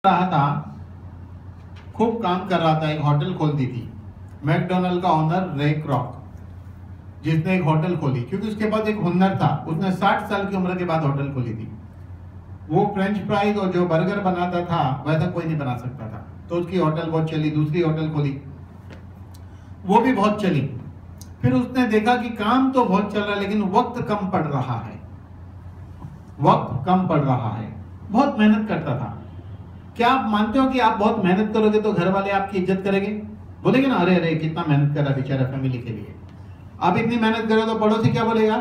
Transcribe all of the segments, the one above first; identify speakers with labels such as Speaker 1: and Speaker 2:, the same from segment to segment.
Speaker 1: रहा था, खूब काम कर रहा था, एक होटल खोल दी थी। मैकडोनल्ड का ओनर रे क्रॉक, जिसने एक होटल खोली, क्योंकि उसके पास एक हुनर था। उसने 60 साल की उम्र के बाद होटल खोली थी। वो फ्रेंच फ्राइज और जो बर्गर बनाता था वैसा कोई नहीं बना सकता था, तो उसकी होटल बहुत चली। दूसरी होटल खोली, वो भी बहुत चली। फिर उसने देखा कि काम तो बहुत चल रहा है लेकिन वक्त कम पड़ रहा है, वक्त कम पड़ रहा है। बहुत मेहनत करता था। क्या आप मानते हो कि आप बहुत मेहनत करोगे तो घर वाले आपकी इज्जत करेंगे? बोलेंगे ना, अरे अरे कितना मेहनत कर रहा है बेचारा फैमिली के लिए। आप इतनी मेहनत करो तो पड़ोसी क्या बोलेगा?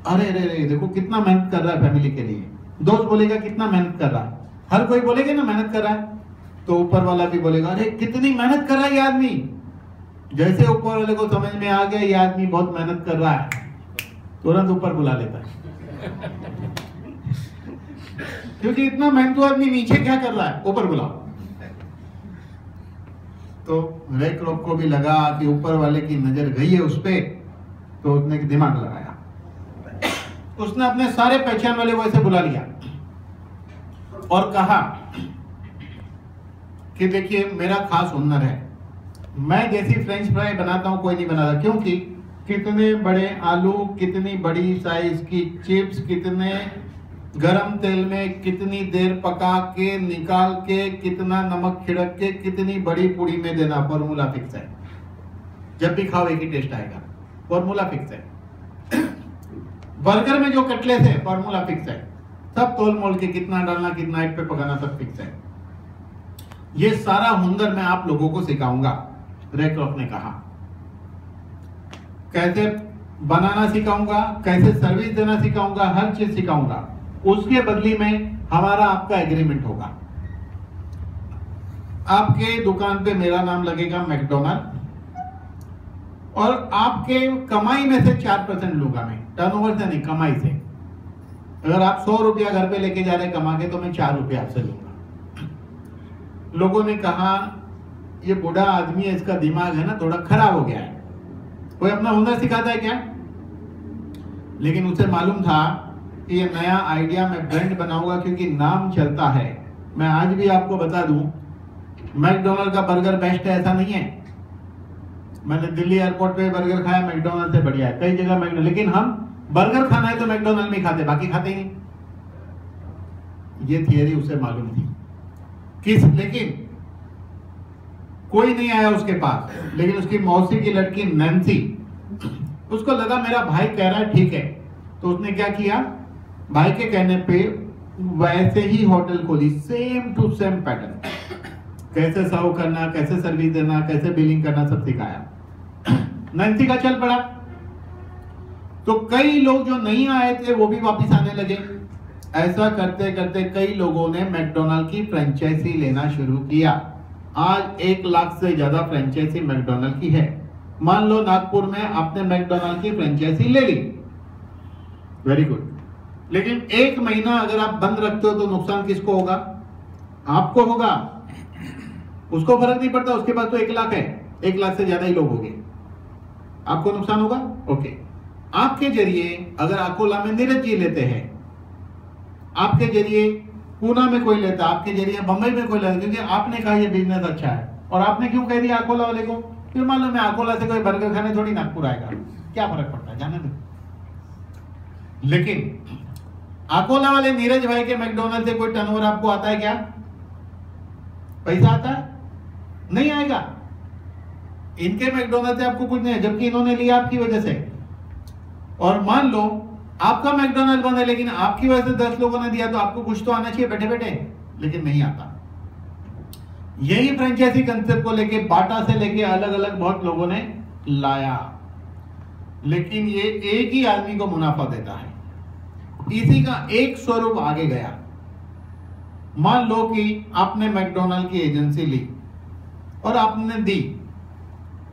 Speaker 1: अरे अरे अरे देखो कितना मेहनत कर रहा है फैमिली के लिए। दोस्त बोलेगा कितना मेहनत कर रहा है। हर कोई बोलेगा ना मेहनत कर रहा है, तो ऊपर वाला भी बोलेगा अरे कितनी मेहनत कर रहा है ये आदमी। जैसे ऊपर वाले को समझ में आ गया ये आदमी बहुत मेहनत कर रहा है, तुरंत ऊपर बुला लेता है। क्योंकि इतना मेहनत आदमी नीचे क्या कर रहा है, ऊपर बुलाओ। तो रे क्रॉक को भी लगा कि ऊपर वाले की नजर गई है उस पे, तो उसने दिमाग लगाया। उसने अपने सारे पहचान वाले को ऐसे बुला लिया और कहा कि देखिए मेरा खास हुनर है, मैं जैसी फ्रेंच फ्राई बनाता हूं कोई नहीं बनाता। क्योंकि कितने बड़े आलू, कितनी बड़ी साइज की चिप्स, कितने गरम तेल में कितनी देर पका के निकाल के, कितना नमक छिड़क के, कितनी बड़ी पूड़ी में देना, फॉर्मूला फिक्स है। जब भी खाओ एक ही टेस्ट आएगा, फॉर्मूला फिक्स है। बर्गर में जो कटलेट है फॉर्मूला फिक्स है, सब तोल मोल के कितना डालना, कितना हाइट पे पकाना, सब फिक्स है। ये सारा हुनर मैं आप लोगों को सिखाऊंगा, रे क्रॉक ने कहा। कैसे बनाना सिखाऊंगा, कैसे सर्विस देना सिखाऊंगा, हर चीज सिखाऊंगा। उसके बदले में हमारा आपका एग्रीमेंट होगा। आपके दुकान पे मेरा नाम लगेगा मैकडोनल्ड, और आपके कमाई में से 4% लूंगा मैं, टर्नओवर से नहीं, कमाई से। अगर आप 100 रुपया घर पे लेके जा रहे कमा के, तो मैं 4 रुपया आपसे लूंगा। लोगों ने कहा ये बूढ़ा आदमी है, इसका दिमाग है ना थोड़ा खराब हो गया है, कोई अपना हुनर सिखाता है क्या? लेकिन उसे मालूम था कि ये नया आइडिया मैं ब्रांड बनाऊंगा, क्योंकि नाम चलता है। मैं आज भी आपको बता दूं, मैकडोनल्ड का बर्गर बेस्ट है ऐसा नहीं है। मैंने दिल्ली एयरपोर्ट पे बर्गर खाया, मैकडोनल्ड से बढ़िया है। कई जगह मैकडोनल्ड, लेकिन हम बर्गर खाना है तो मैकडोनल्ड में खाते, बाकी खाते ही नहीं। ये थियरी उसे मालूम थी किस, लेकिन कोई नहीं आया उसके पास। लेकिन उसकी मौसी की लड़की नैन्सी, उसको लगा मेरा भाई कह रहा है ठीक है, तो उसने क्या किया, भाई के कहने पे वैसे ही होटल खोली, सेम टू सेम पैटर्न। कैसे सर्व करना, कैसे सर्विस देना, कैसे बिलिंग करना, सब सिखाया। नैन्सी का चल पड़ा, तो कई लोग जो नहीं आए थे वो भी वापस आने लगे। ऐसा करते करते कई लोगों ने मैकडोनल्ड की फ्रेंचाइजी लेना शुरू किया। आज 1 लाख से ज्यादा फ्रेंचाइजी मैकडोनल्ड की है। मान लो नागपुर में आपने मैकडोनल्ड की फ्रेंचाइजी ले ली, वेरी गुड। लेकिन 1 महीना अगर आप बंद रखते हो तो नुकसान किसको होगा? आपको होगा, उसको फर्क नहीं पड़ता, उसके पास तो 1 लाख है, 1 लाख से ज्यादा ही लोग होंगे, आपको नुकसान होगा। ओके, आपके जरिए अगर अकोला में नीरज जी लेते हैं, आपके जरिए पूना में कोई लेता, आपके जरिए बंबई में कोई लेता, क्योंकि आपने कहा ये बिजनेस अच्छा है। और आपने क्यों कह दिया अकोला वाले को? फिर मालूम है अकोला से कोई बर्गर खाने थोड़ी नागपुर आएगा, क्या फर्क पड़ता है, जाने दो। लेकिन अकोला वाले नीरज भाई के मैकडोनल्ड से कोई टर्नओवर आपको आता है क्या? पैसा आता है? नहीं आएगा। इनके मैकडोनल्ड से आपको कुछ नहीं है, जबकि इन्होंने लिया आपकी वजह से। और मान लो आपका मैकडोनल्ड बंद है, लेकिन आपकी वजह से 10 लोगों ने दिया, तो आपको कुछ तो आना चाहिए बैठे बैठे, लेकिन नहीं आता। यही फ्रेंचाइजी कंसेप्ट को लेके, बाटा से लेके अलग अलग बहुत लोगों ने लाया, लेकिन ये एक ही आदमी को मुनाफा देता है। इसी का एक स्वरूप आगे गया। मान लो कि आपने मैकडोनल्ड की एजेंसी ली और आपने दी,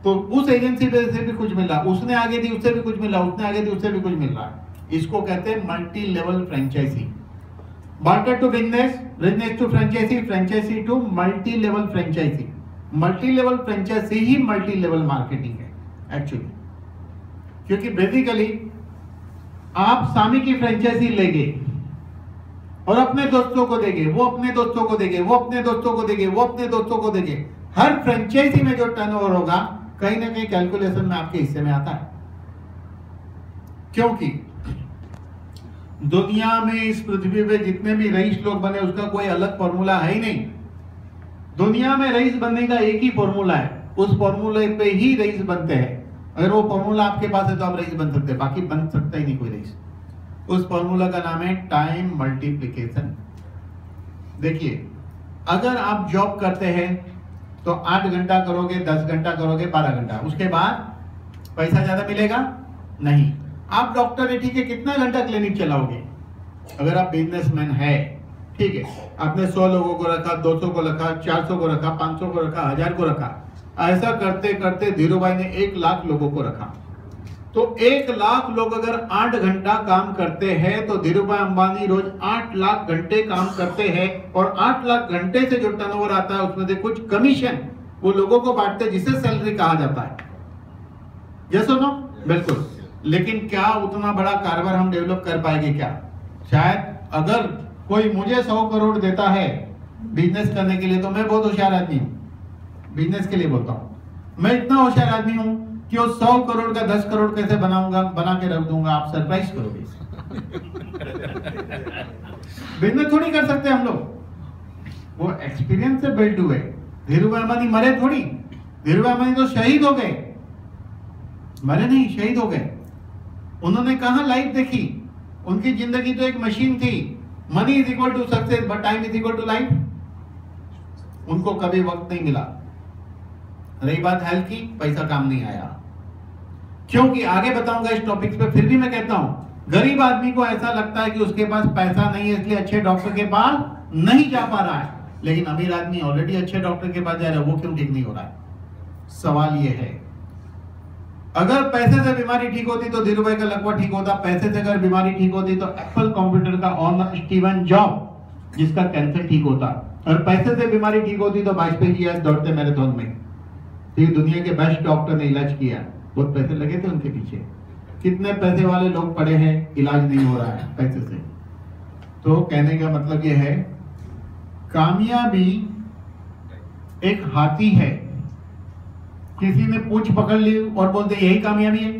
Speaker 1: तो उस एजेंसी से भी कुछ मिल रहा, उसने आगे दी उससे भी कुछ मिल रहा, उसने आगे दी उससे भी कुछ मिल रहा है। इसको कहते हैं multi level franchisee. Barter to business, business to franchisee, franchisee to multi level franchisee. Multi level franchisee ही मल्टी लेवल मार्केटिंग है एक्चुअली, क्योंकि बेसिकली आप सामी की फ्रेंचाइजी लेंगे, और अपने दोस्तों को देंगे, वो अपने दोस्तों को देंगे, वो अपने दोस्तों को देंगे, वो अपने दोस्तों को देंगे। हर फ्रेंचाइजी में जो टर्नओवर होगा कहीं ना कहीं कैलकुलेशन में आपके हिस्से में आता है, क्योंकि दुनिया में इस पृथ्वी पे जितने भी रईस लोग बने उसका कोई अलग फॉर्मूला है ही नहीं। दुनिया में रईस बनने का एक ही फॉर्मूला है, उस फॉर्मूले पे ही रईस बनते हैं। अगर वो फॉर्मूला आपके पास है तो आप रईस बन सकते हैं, बाकी बन सकता ही नहीं कोई रईस। उस फॉर्मूला का नाम है टाइम मल्टीप्लिकेशन। देखिए, अगर आप जॉब करते हैं तो 8 घंटा करोगे, 10 घंटा करोगे, 12 घंटा, उसके बाद पैसा ज्यादा मिलेगा नहीं। आप डॉक्टर है, ठीक है, कितना घंटा क्लिनिक चलाओगे? अगर आप बिजनेसमैन है, ठीक है, आपने 100 लोगों को रखा, 200 को रखा, 400 को रखा, 500 को रखा, 1000 को रखा, ऐसा करते करते धीरू भाई ने 1 लाख लोगों को रखा। तो 1 लाख लोग अगर 8 घंटा काम करते हैं तो धीरू भाई अंबानी रोज 8 लाख घंटे काम करते हैं, और 8 लाख घंटे से जो टर्नओवर आता है उसमें से कुछ कमीशन वो लोगों को बांटते हैं, जिसे सैलरी कहा जाता है। यस और नो? बिल्कुल। लेकिन क्या उतना बड़ा कारोबार हम डेवलप कर पाएंगे क्या? शायद अगर कोई मुझे 100 करोड़ देता है बिजनेस करने के लिए तो मैं बहुत होशियार आदमी हूं, बिजनेस के लिए बोलता हूं। मैं इतना होशियार आदमी हूं कि वो 100 करोड़ का 10 करोड़ कैसे बनाऊंगा, बना के रख दूंगा, आप सरप्राइज करोगे। बिजनेस थोड़ी कर सकते हम लोग, वो एक्सपीरियंस से बिल्ड हुए। धीरू भाई अंबानी मरे थोड़ी, धीरू भाई अंबानी तो शहीद हो गए, मरे नहीं, शहीद हो गए। उन्होंने कहां लाइफ देखी? उनकी जिंदगी तो एक मशीन थी। Money is equal to success but time is equal to life. उनको कभी वक्त नहीं मिला। रही बात हेल्थ की, पैसा काम नहीं आया। क्योंकि आगे बताऊंगा इस टॉपिक पे, फिर भी मैं कहता हूं गरीब आदमी को ऐसा लगता है कि उसके पास पैसा नहीं है इसलिए अच्छे डॉक्टर के पास नहीं जा पा रहा है, लेकिन अमीर आदमी ऑलरेडी अच्छे डॉक्टर के पास जा रहा है, वो क्यों ठीक नहीं हो रहा है? सवाल ये है, अगर पैसे से बीमारी ठीक होती तो धीरू भाई का लकवा ठीक होता। पैसे से अगर बीमारी ठीक होती तो एप्पल कंप्यूटर का ओनर स्टीवन जॉब जिसका कैंसर ठीक होता। और पैसे से बीमारी ठीक होती तो वाजपेयी जी आज दौड़ते मैराथन में। तो दुनिया के बेस्ट डॉक्टर ने इलाज किया, बहुत पैसे लगे थे उनके पीछे। कितने पैसे वाले लोग पड़े हैं, इलाज नहीं हो रहा है पैसे से। तो कहने का मतलब यह है, कामयाबी एक हाथी है। किसी ने पूंछ पकड़ ली और बोलते यही कामयाबी है,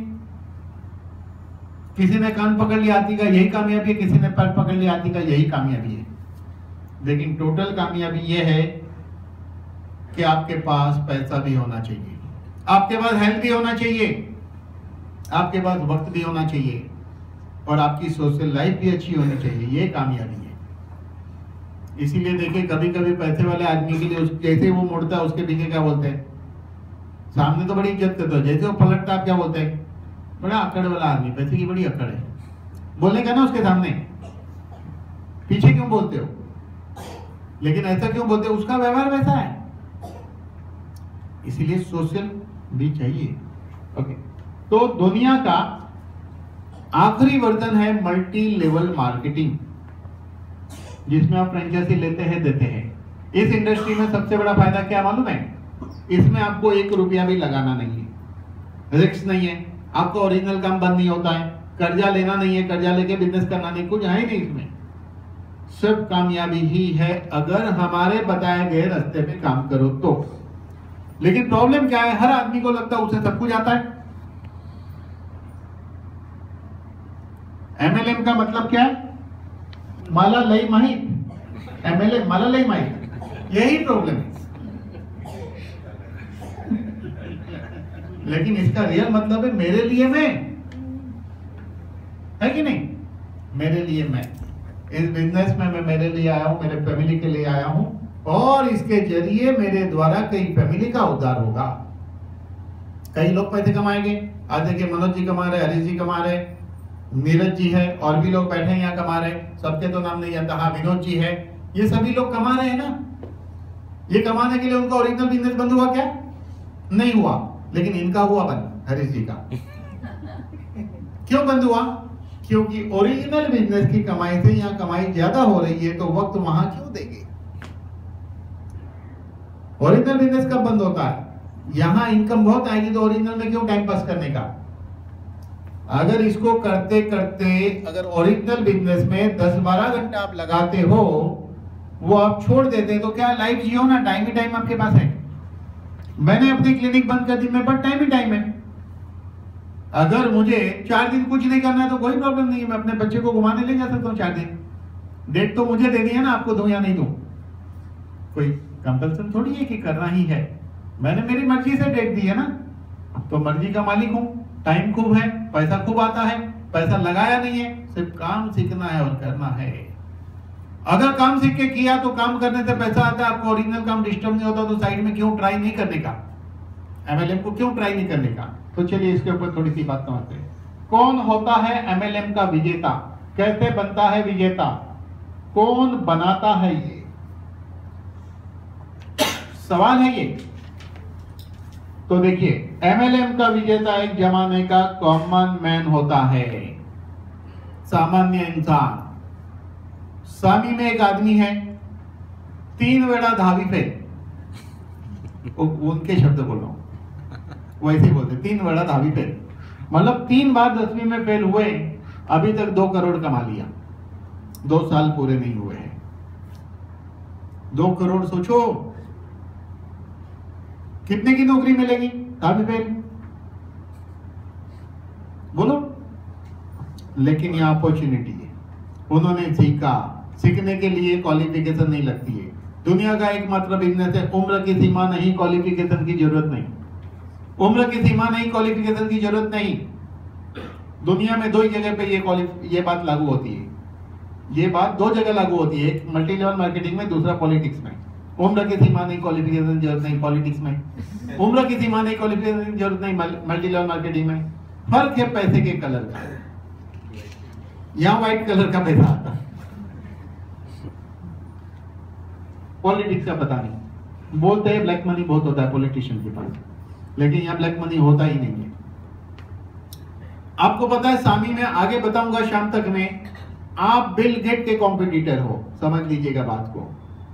Speaker 1: किसी ने कान पकड़ लिया हाथी का, यही कामयाबी है, किसी ने पैर पकड़ लिया हाथी का, यही कामयाबी है। लेकिन टोटल कामयाबी यह है कि आपके पास पैसा भी होना चाहिए, आपके पास हेल्थ भी होना चाहिए, आपके पास वक्त भी होना चाहिए, और आपकी सोशल लाइफ भी अच्छी होनी चाहिए। ये कामयाबी है। इसीलिए देखिए, कभी कभी पैसे वाले आदमी के लिए जैसे वो मुड़ता है उसके पीछे क्या बोलते हैं? सामने तो बड़ी इज्जत करते हो, जैसे वो पलटता आप क्या बोलते हैं? बड़ा अकड़ वाला आदमी, पैसे की बड़ी अकड़ है। बोलने का ना उसके सामने, पीछे क्यों बोलते हो? लेकिन ऐसा क्यों बोलते हो? उसका व्यवहार वैसा है। इसीलिए सोशल भी चाहिए। ओके, तो दुनिया का आखिरी वर्जन है मल्टी लेवल मार्केटिंग, जिसमें आप फ्रेंचाइजी लेते हैं, देते हैं। इस इंडस्ट्री में सबसे बड़ा फायदा क्या मालूम है? इसमें आपको 1 रुपया भी लगाना नहीं है, रिस्क नहीं है, आपका ओरिजिनल काम बंद नहीं होता है, कर्जा लेना नहीं है, कर्जा लेके बिजनेस करना नहीं, कुछ है नहीं इसमें। सिर्फ कामयाबी ही है अगर हमारे बताए गए रास्ते पे काम करो तो। लेकिन प्रॉब्लम क्या है? हर आदमी को लगता है उसे सब कुछ आता है। MLM का मतलब क्या है? माला लई माहित। MLM माला लई माहित, यही प्रॉब्लम है। लेकिन इसका रियल मतलब है मेरे लिए मैं, है कि नहीं? मेरे लिए मैं। इस बिजनेस में मैं मेरे लिए आया हूं, मेरे फैमिली के लिए आया हूं, और इसके जरिए मेरे द्वारा कई फैमिली का उद्धार होगा। कई लोग पैसे कमाएंगे। आज देखिए, मनोज जी कमा रहे, हरीश जी कमा रहे, नीरज जी है, और भी लोग बैठे हैं यहाँ कमा रहे, सबके तो नाम नहीं आता। हाँ, विनोद जी है, ये सभी लोग कमा रहे हैं ना। ये कमाने के लिए उनका ओरिजिनल बिजनेस बंद हुआ क्या? नहीं हुआ, लेकिन इनका हुआ बंद, हरीश जी का। क्यों बंद हुआ? क्योंकि ओरिजिनल बिजनेस की कमाई से यहाँ कमाई ज्यादा हो रही है, तो वक्त वहां क्यों देंगे? ओरिजिनल बिजनेस कब बंद होता है? यहां इनकम बहुत आएगी तो ओरिजिनल में क्यों टाइम पास करने का? अगर इसको करते करते अगर ओरिजिनल बिजनेस में 10-12 घंटे आप लगाते हो, वो आप छोड़ देते तो क्या लाइफ जियो ना, टाइम ही टाइम आपके पास है। मैंने अपनी क्लिनिक बंद कर दी, मेरे पास टाइम ही टाइम है। अगर मुझे 4 दिन कुछ नहीं करना है तो कोई प्रॉब्लम नहीं है, मैं अपने बच्चे को घुमाने ले जा सकता हूँ 4 दिन। डेट तो मुझे देनी है ना, आपको दूं या नहीं दूं, कोई कंपल्सन थोड़ी है कि करना ही है। मैंने मेरी मर्जी से डेट दी है ना, तो मर्जी का मालिक हूं। टाइम खूब है, पैसा खूब आता है, पैसा लगाया नहीं है, सिर्फ काम सीखना है और करना है। अगर काम सीख के किया तो काम करने से पैसा आता है, आपको ओरिजिनल काम डिस्टर्ब नहीं होता, तो साइड में क्यों ट्राई नहीं करने का, एमएलएम को क्यों ट्राई नहीं करने का। तो चलिए इसके ऊपर थोड़ी सी बात समझते हैं। कौन होता है एमएलएम का विजेता, कैसे बनता है विजेता, कौन बनाता है, ये सवाल है ये। तो देखिए, एमएलएम का विजेता एक जमाने का कॉमन मैन होता है, सामान्य इंसान। सामी में एक आदमी है, 3 वेड़ा धावी फेल, उनके शब्द बोल रहा हूं, वैसे बोलते 3 वेड़ा धावी फेल, मतलब 3 बार 10वीं में फेल हुए, अभी तक 2 करोड़ कमा लिया, 2 साल पूरे नहीं हुए हैं। 2 करोड़ सोचो कितने की नौकरी मिलेगी, धावी फेल बोलो। लेकिन यह अपॉर्चुनिटी है, उन्होंने सीखा। सीखने के लिए क्वालिफिकेशन नहीं लगती है। दुनिया का एकमात्र बिजनेस है, उम्र की सीमा नहीं, क्वालिफिकेशन की जरूरत नहीं। उम्र की सीमा नहीं, क्वालिफिकेशन की जरूरत नहीं। दुनिया में 2 ही जगह पे ये बात लागू होती है। ये बात 2 जगह लागू होती है, एक मल्टी लेवल मार्केटिंग में, दूसरा पॉलिटिक्स में। उम्र की सीमा नहीं, क्वालिफिकेशन की जरूरत नहीं पॉलिटिक्स में। उम्र की सीमा नहीं, क्वालिफिकेशन की जरूरत नहीं मल्टी लेवल मार्केटिंग में। फर्क है पैसे के कलर का, यहां व्हाइट कलर का पैसा आता है, पॉलिटिक्स का पता नहीं। बोलते हैं ब्लैक मनी बहुत होता है पॉलिटिशियन के पास, लेकिन यहां ब्लैक मनी होता ही नहीं है। आपको पता है, सामी में आगे बताऊंगा शाम तक में, आप बिल गेट के कॉम्पिटिटर हो, समझ लीजिएगा बात को।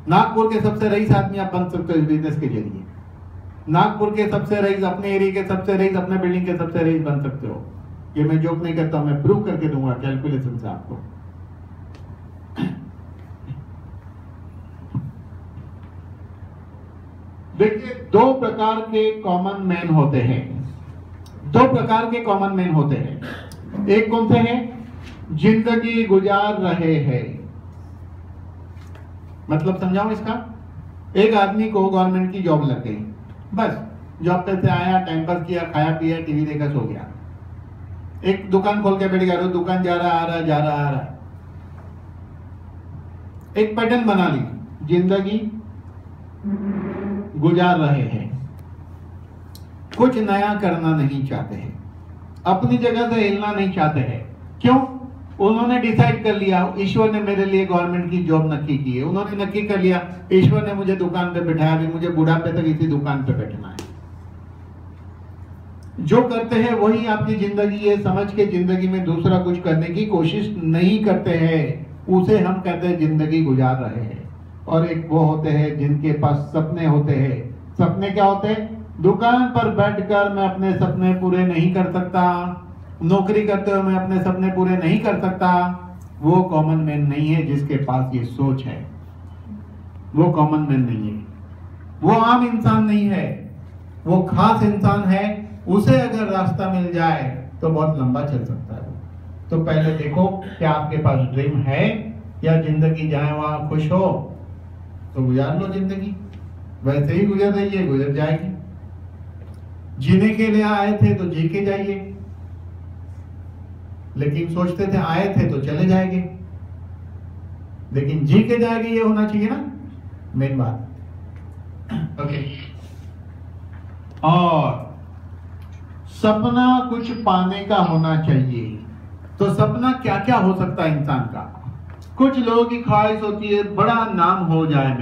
Speaker 1: नागपुर के सबसे रईस आदमी आप बन सकते हो इस बिजनेस के जरिए। नागपुर के सबसे रईस, अपने एरिया के सबसे रईस, अपने बिल्डिंग के सबसे रईस बन सकते हो। ये मैं जोक नहीं करता हूं, मैं प्रूव करके दूंगा कैलकुलेशन से आपको। देखिए, 2 प्रकार के कॉमन मैन होते हैं, 2 प्रकार के कॉमन मैन होते हैं। एक कौन से हैं, जिंदगी गुजार रहे हैं। मतलब समझाऊं इसका, एक आदमी को गवर्नमेंट की जॉब लग गई, बस जॉब पे से आया, टाइम पास किया, खाया पिया, टीवी देखा, सो गया। एक दुकान खोल के बैठ गया, रोज दुकान जा रहा आ रहा, जा रहा आ रहा। एक पैटर्न बना ली, जिंदगी गुजार रहे हैं, कुछ नया करना नहीं चाहते हैं, अपनी जगह से हिलना नहीं चाहते हैं। क्यों? उन्होंने डिसाइड कर लिया, ईश्वर ने मेरे लिए गवर्नमेंट की जॉब नक्की की है। उन्होंने नक्की कर लिया, ईश्वर ने मुझे दुकान पे बिठाया, अभी मुझे बुढ़ापे तक इसी दुकान पे बैठना है। जो करते हैं वही आपकी जिंदगी है, समझ के जिंदगी में दूसरा कुछ करने की कोशिश नहीं करते हैं, उसे हम कहते हैं जिंदगी गुजार रहे हैं। और एक वो होते हैं जिनके पास सपने होते हैं। सपने क्या होते हैं? दुकान पर बैठकर मैं अपने सपने पूरे नहीं कर सकता, नौकरी करते हुए मैं अपने सपने पूरे नहीं कर सकता। वो कॉमन मैन नहीं है जिसके पास ये सोच है, वो कॉमन मैन नहीं है, वो आम इंसान नहीं है, वो खास इंसान है। उसे अगर रास्ता मिल जाए तो बहुत लंबा चल सकता है। तो पहले देखो क्या आपके पास ड्रीम है, या जिंदगी जहां वहां खुश हो तो गुजार लो जिंदगी, वैसे ही गुजर रही है, गुजर जाएगी। जीने के लिए आए थे तो जी के जाइए, लेकिन सोचते थे आए थे तो चले जाएंगे, लेकिन जी के जाएंगे, ये होना चाहिए ना मेन बात। ओके। और सपना कुछ पाने का होना चाहिए। तो सपना क्या क्या हो सकता है इंसान का? कुछ लोगों की ख्वाहिश होती है बड़ा नाम हो जाए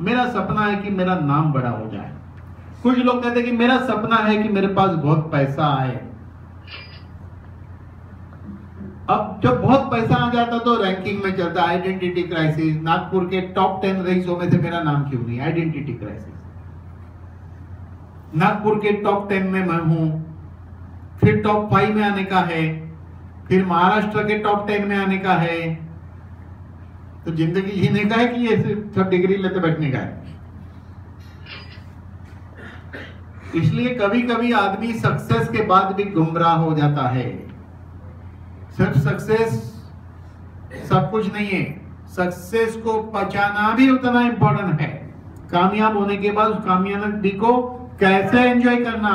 Speaker 1: मेरा सपना है कि मेरा नाम बड़ा हो जाए। कुछ लोग कहते हैं कि मेरा सपना है कि मेरे पास बहुत पैसा आए। अब जब बहुत पैसा आ जाता तो रैंकिंग में चलता, आइडेंटिटी क्राइसिस। नागपुर के टॉप 10 रईसों में से मेरा नाम क्यों नहीं? Identity crisis. नागपुर के टॉप 10 में मैं हूं, फिर टॉप 5 में आने का है, फिर महाराष्ट्र के टॉप 10 में आने का है, तो जिंदगी जीने का है कि ये सब डिग्री लेते बैठने का है। इसलिए कभी कभी आदमी सक्सेस के बाद भी गुमराह हो जाता है। सिर्फ सक्सेस सब कुछ नहीं है, सक्सेस को पहचाना भी उतना इंपॉर्टेंट है। कामयाब होने के बाद उस कामयाबी को कैसे एंजॉय करना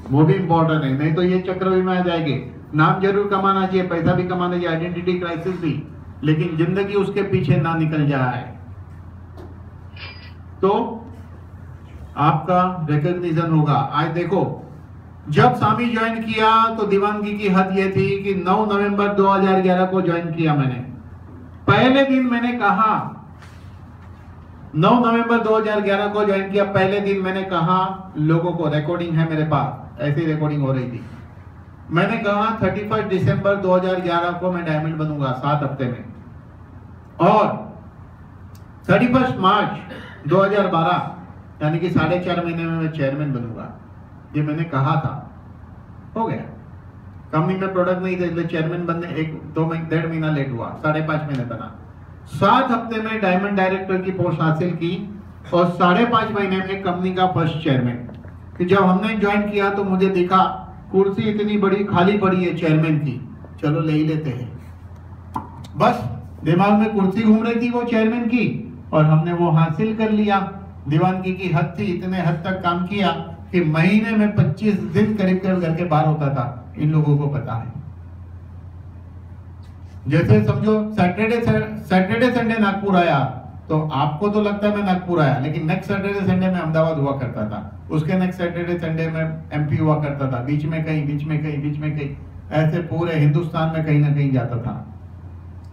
Speaker 1: वो भी इंपॉर्टेंट है। नहीं तो ये चक्रव्यूह में आ जाएंगे। नाम जरूर कमाना चाहिए, पैसा भी कमाना चाहिए, आइडेंटिटी क्राइसिस भी, लेकिन जिंदगी उसके पीछे ना निकल जाए तो आपका रिकॉग्निशन होगा। आज देखो, जब स्वामी ज्वाइन किया तो दीवानगी की हद ये थी कि 9 नवंबर 2011 को ज्वाइन किया मैंने। पहले दिन मैंने कहा, 9 नवंबर 2011 को ज्वाइन किया, पहले दिन मैंने कहा लोगों को, रिकॉर्डिंग है मेरे पास, ऐसी रिकॉर्डिंग हो रही थी, मैंने कहा 31 दिसंबर 2011 को मैं डायमंड बनूंगा 7 हफ्ते में, और 31 मार्च 2012 यानी कि 4.5 महीने में मैं चेयरमैन बनूंगा। ये मैंने कहा था, हो गया। कंपनी में प्रोडक्ट नहीं थे इसलिए चेयरमैन बनने 1-2-1.5 महीना लेट हुआ, 5.5 महीने बना। 7 हफ्ते में डायमंड डायरेक्टर की पोस्ट हासिल की और 5.5 महीने में कंपनी का फर्स्ट चेयरमैन। कि जब हमने ज्वाइन किया तो मुझे देखा कुर्सी इतनी बड़ी खाली पड़ी है चेयरमैन की, चलो ले ही लेते हैं। बस दिमाग में कुर्सी घूम रही थी वो चेयरमैन की, और हमने वो हासिल कर लिया। दीवानगी की हद थी, इतने हद तक काम किया कि महीने में 25 दिन करीब करीब घर के बाहर होता था। इन लोगों को पता है। जैसे समझो सैटरडे संडे नागपुर आया तो आपको तो लगता है मैं नागपुर आया, लेकिन नेक्स्ट सैटरडे संडे में अहमदाबाद हुआ करता था, उसके नेक्स्ट सैटरडे संडे में एमपी हुआ करता था, बीच में कहीं, ऐसे पूरे हिंदुस्तान में कहीं ना कहीं जाता था।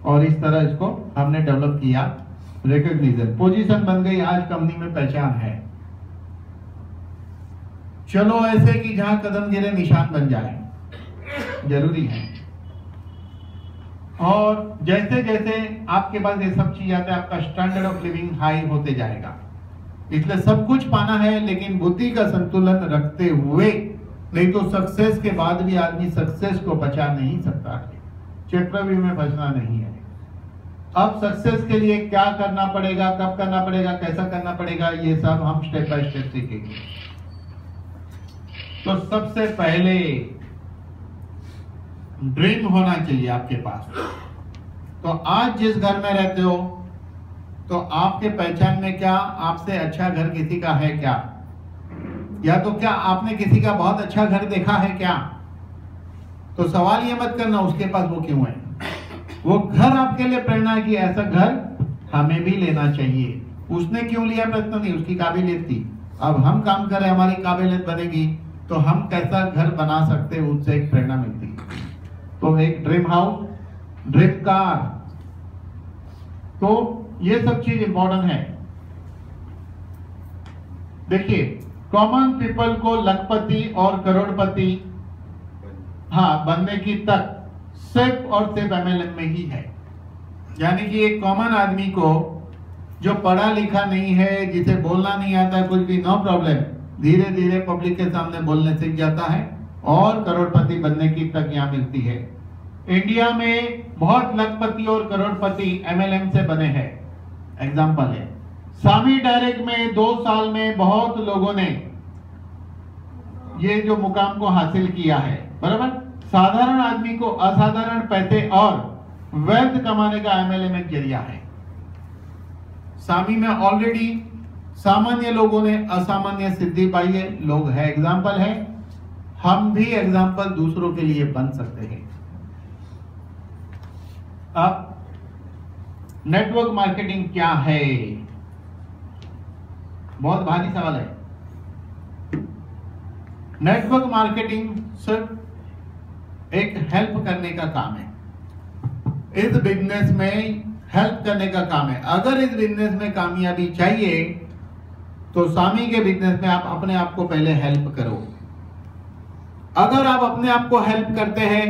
Speaker 1: और इस तरह इसको हमने डेवलप किया। रिकॉग्निशन, पोजीशन बन गई, आज कंपनी में पहचान है। चलो ऐसे कि जहां कदम गिरे निशान बन जाए, जरूरी है। और जैसे जैसे आपके पास ये सब चीज आता है, आपका स्टैंडर्ड ऑफ लिविंग हाई होते जाएगा। इसलिए सब कुछ पाना है, लेकिन बुद्धि का संतुलन रखते हुए, नहीं तो सक्सेस के बाद भी आदमी सक्सेस को बचा नहीं सकता है। चक्रव्यूह में बचना नहीं है। अब सक्सेस के लिए क्या करना पड़ेगा, कब करना पड़ेगा, कैसा करना पड़ेगा, ये सब हम स्टेप बाय स्टेप सीखेंगे। तो सबसे पहले ड्रीम होना चाहिए आपके पास। तो आज जिस घर में रहते हो, तो आपके पहचान में क्या आपसे अच्छा घर किसी का है क्या, या तो क्या आपने किसी का बहुत अच्छा घर देखा है क्या? तो सवाल ये मत करना उसके पास वो क्यों है, वो घर आपके लिए प्रेरणा है कि ऐसा घर हमें भी लेना चाहिए। उसने क्यों लिया प्रश्न नहीं, उसकी काबिलियत थी। अब हम काम करें, हमारी काबिलियत बनेगी तो हम कैसा घर बना सकते हैं, उससे एक प्रेरणा मिलती है। तो एक ड्रीम हाउस, ड्रीम कार, तो ये सब चीज इंपॉर्टेंट है। देखिए, कॉमन पीपल को लखपति और करोड़पति बनने की तक सिर्फ और सिर्फ MLM में ही है। यानी कि एक कॉमन आदमी को जो पढ़ा लिखा नहीं है, जिसे बोलना नहीं आता कुछ भी, नो प्रॉब्लम, धीरे धीरे पब्लिक के सामने बोलने सीख जाता है और करोड़पति बनने की तक यहाँ मिलती है। इंडिया में बहुत लखपति और करोड़पति MLM से बने हैं। एग्जाम्पल है, स्वामी डायरेक्ट में 2 साल में बहुत लोगों ने ये जो मुकाम को हासिल किया है, बराबर। साधारण आदमी को असाधारण पैसे और वेल्थ कमाने का MLM एक जरिया है। स्वामी में ऑलरेडी सामान्य लोगों ने असामान्य सिद्धि पाई है, लोग है, एग्जाम्पल है। हम भी एग्जाम्पल दूसरों के लिए बन सकते हैं। अब नेटवर्क मार्केटिंग क्या है, बहुत भारी सवाल है। नेटवर्क मार्केटिंग सिर्फ एक हेल्प करने का काम है, इस बिजनेस में हेल्प करने का काम है। अगर इस बिजनेस में कामयाबी चाहिए तो स्वामी के बिजनेस में आप अपने आप को पहले हेल्प करो। अगर आप अपने आप को हेल्प करते हैं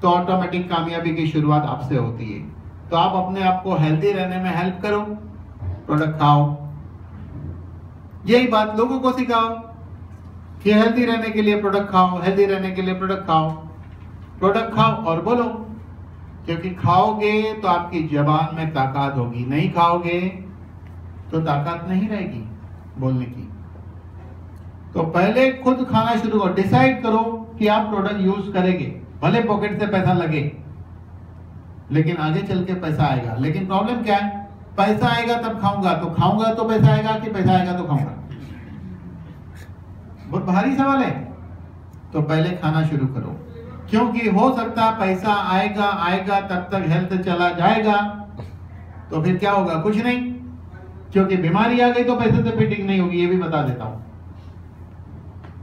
Speaker 1: तो ऑटोमेटिक कामयाबी की शुरुआत आपसे होती है। तो आप अपने आप को हेल्दी रहने में हेल्प करो, प्रोडक्ट खाओ। यही बात लोगों को सिखाओ कि हेल्दी रहने के लिए प्रोडक्ट खाओ, हेल्दी रहने के लिए प्रोडक्ट खाओ। प्रोडक्ट खाओ और बोलो, क्योंकि खाओगे तो आपकी जबान में ताकत होगी, नहीं खाओगे तो ताकत नहीं रहेगी बोलने की। तो पहले खुद खाना शुरू करो, डिसाइड करो कि आप प्रोडक्ट यूज करेंगे, भले पॉकेट से पैसा लगे लेकिन आगे चल के पैसा आएगा। लेकिन प्रॉब्लम क्या है, पैसा आएगा तब खाऊंगा, तो खाऊंगा तो पैसा आएगा कि पैसा आएगा तो खाऊंगा? बहुत भारी सवाल है। तो पहले खाना शुरू करो, क्योंकि हो सकता है पैसा आएगा आएगा तब तक हेल्थ चला जाएगा, तो फिर क्या होगा? कुछ नहीं, क्योंकि बीमारी आ गई तो पैसे से फिटिंग नहीं होगी, ये भी बता देता हूं।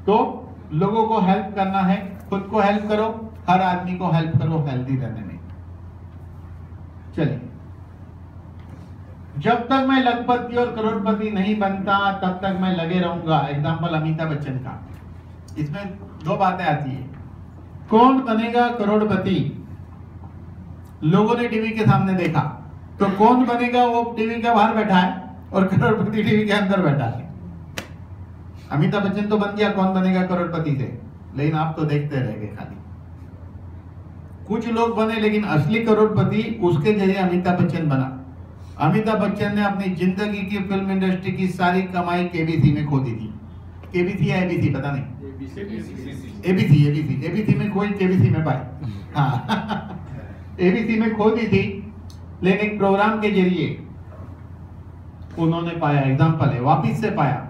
Speaker 1: तो लोगों को हेल्प करना है, खुद को हेल्प करो, हर आदमी को हेल्प करो हेल्दी रहने में। चलिए, जब तक मैं लखपति और करोड़पति नहीं बनता तब तक मैं लगे रहूंगा। एग्जाम्पल अमिताभ बच्चन का, इसमें दो बातें आती है। कौन बनेगा करोड़पति? लोगों ने टीवी के सामने देखा, तो कौन बनेगा? वो टीवी के बाहर बैठा है और करोड़पति टीवी के अंदर बैठा है। अमिताभ बच्चन तो बन गया, कौन बनेगा करोड़पति से? लेकिन आप तो देखते रह गए खाली। कुछ लोग बने लेकिन असली करोड़पति उसके जरिए अमिताभ बच्चन बना। अमिताभ बच्चन ने अपनी जिंदगी की फिल्म इंडस्ट्री की सारी कमाई केबीसी में खो दी थी। केबीसी या एबीसी पता नहीं, एबीसी में खोई, केबीसी में पाई। हाँ एबीसी में खो दी थी, लेकिन एक प्रोग्राम के जरिए उन्होंने पाया। एग्जाम्पल है, वापिस से पाया।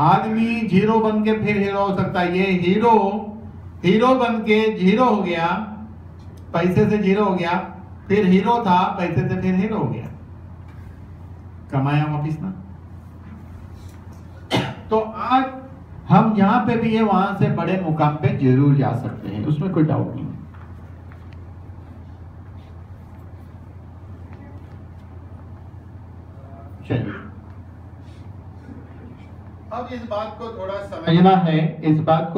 Speaker 1: आदमी जीरो बन के फिर हीरो हो सकता है। ये हीरो बन के जीरो हो गया, पैसे से जीरो हो गया, फिर हीरो था, पैसे से फिर हीरो हो गया, कमाया वापिस ना। तो आज हम जहां पे भी है वहां से बड़े मुकाम पे जरूर जा सकते हैं, उसमें कोई डाउट नहीं। चलिए, अब इस बात को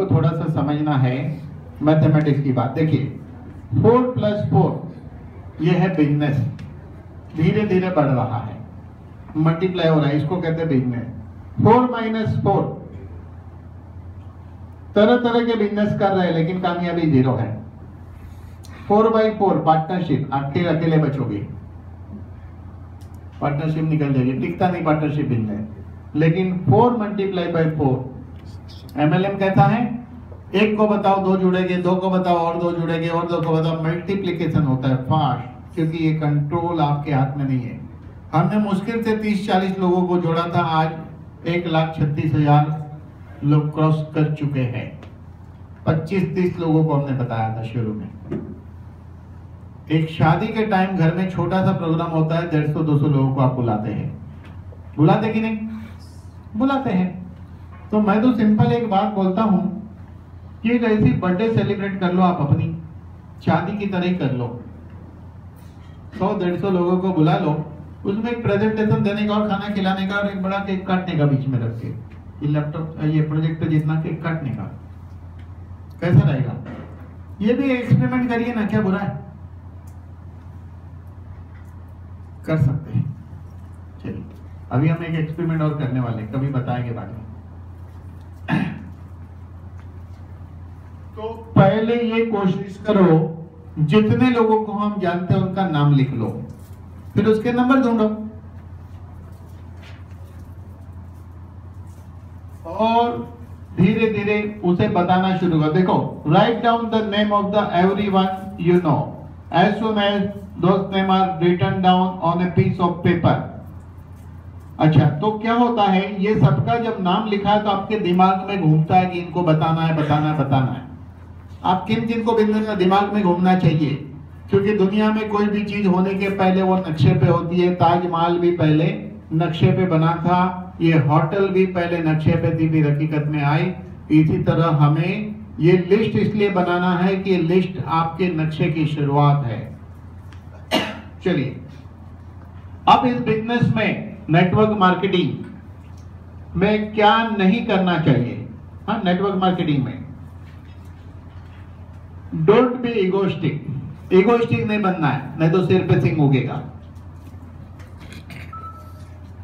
Speaker 1: थोड़ा समझना है, मैथमेटिक्स की बात। देखिए, 4 + 4 ये है बिजनेस, धीरे धीरे बढ़ रहा है, मल्टीप्लाई हो रहा है, इसको कहते हैं बिजनेस। 4 - 4 तरह तरह के बिजनेस कर रहे हैं लेकिन कामयाबी 0 है। 4/4 पार्टनरशिप, अकेले बचोगे, पार्टनरशिप निकल जाएगी, टिकता नहीं पार्टनरशिप बिजनेस। लेकिन 4 × 4 MLM कहता है, एक को बताओ 2 जुड़ेंगे, 2 को बताओ और 2 जुड़ेंगे, और 2 को बताओ, मल्टीप्लिकेशन होता है फास्ट, क्योंकि ये कंट्रोल आपके हाथ में नहीं है। हमने मुश्किल से 30-40 लोगों को जोड़ा था, आज 1,36,000 लोग क्रॉस कर चुके हैं। 25-30 लोगों को हमने बताया था शुरू में। एक शादी के टाइम घर में छोटा सा प्रोग्राम होता है, 150-200 लोगों को आप बुलाते हैं, बुलाते कि नहीं? बुलाते हैं। तो मैं तो सिंपल एक बात बोलता हूं कि एक ऐसी बर्थडे सेलिब्रेट कर लो, आप अपनी शादी की तरह ही कर लो, 100-150 लोगों को बुला लो, उसमें एक प्रेजेंटेशन देने का और खाना खिलाने का और एक बड़ा केक काटने का बीच में रख के, ये लैपटॉप ये प्रोजेक्टर जितना केक काटने का, कैसा रहेगा? ये भी एक्सपेरिमेंट करिए ना, क्या बुरा है? कर सकते हैं। चलिए, अभी हम एक एक्सपेरिमेंट और करने वाले, कभी बताएंगे बाद में। तो पहले ये कोशिश करो, जितने लोगों को हम जानते हैं उनका नाम लिख लो, फिर उसके नंबर ढूंढो और धीरे धीरे उसे बताना शुरू करो। देखो, right down the name of the everyone you know as soon as those name are written down on a piece of paper. अच्छा, तो क्या होता है, ये सबका जब नाम लिखा है तो आपके दिमाग में घूमता है कि इनको बताना है, बताना है, बताना है। आप किन को दिमाग में घूमना चाहिए, क्योंकि दुनिया में कोई भी चीज होने के पहले वो नक्शे पे होती है। ताजमहल भी पहले नक्शे पे बना था, ये होटल भी पहले नक्शे पे थी, फिर हकीकत में आई। इसी तरह हमें ये लिस्ट इसलिए बनाना है कि लिस्ट आपके नक्शे की शुरुआत है। चलिए, अब इस बिजनेस में नेटवर्क मार्केटिंग में क्या नहीं करना चाहिए? हाँ, नेटवर्क मार्केटिंग में डोंट बी इगोइस्टिक, इगोइस्टिक नहीं बनना है, नहीं तो सिर पे सिंह उगेगा।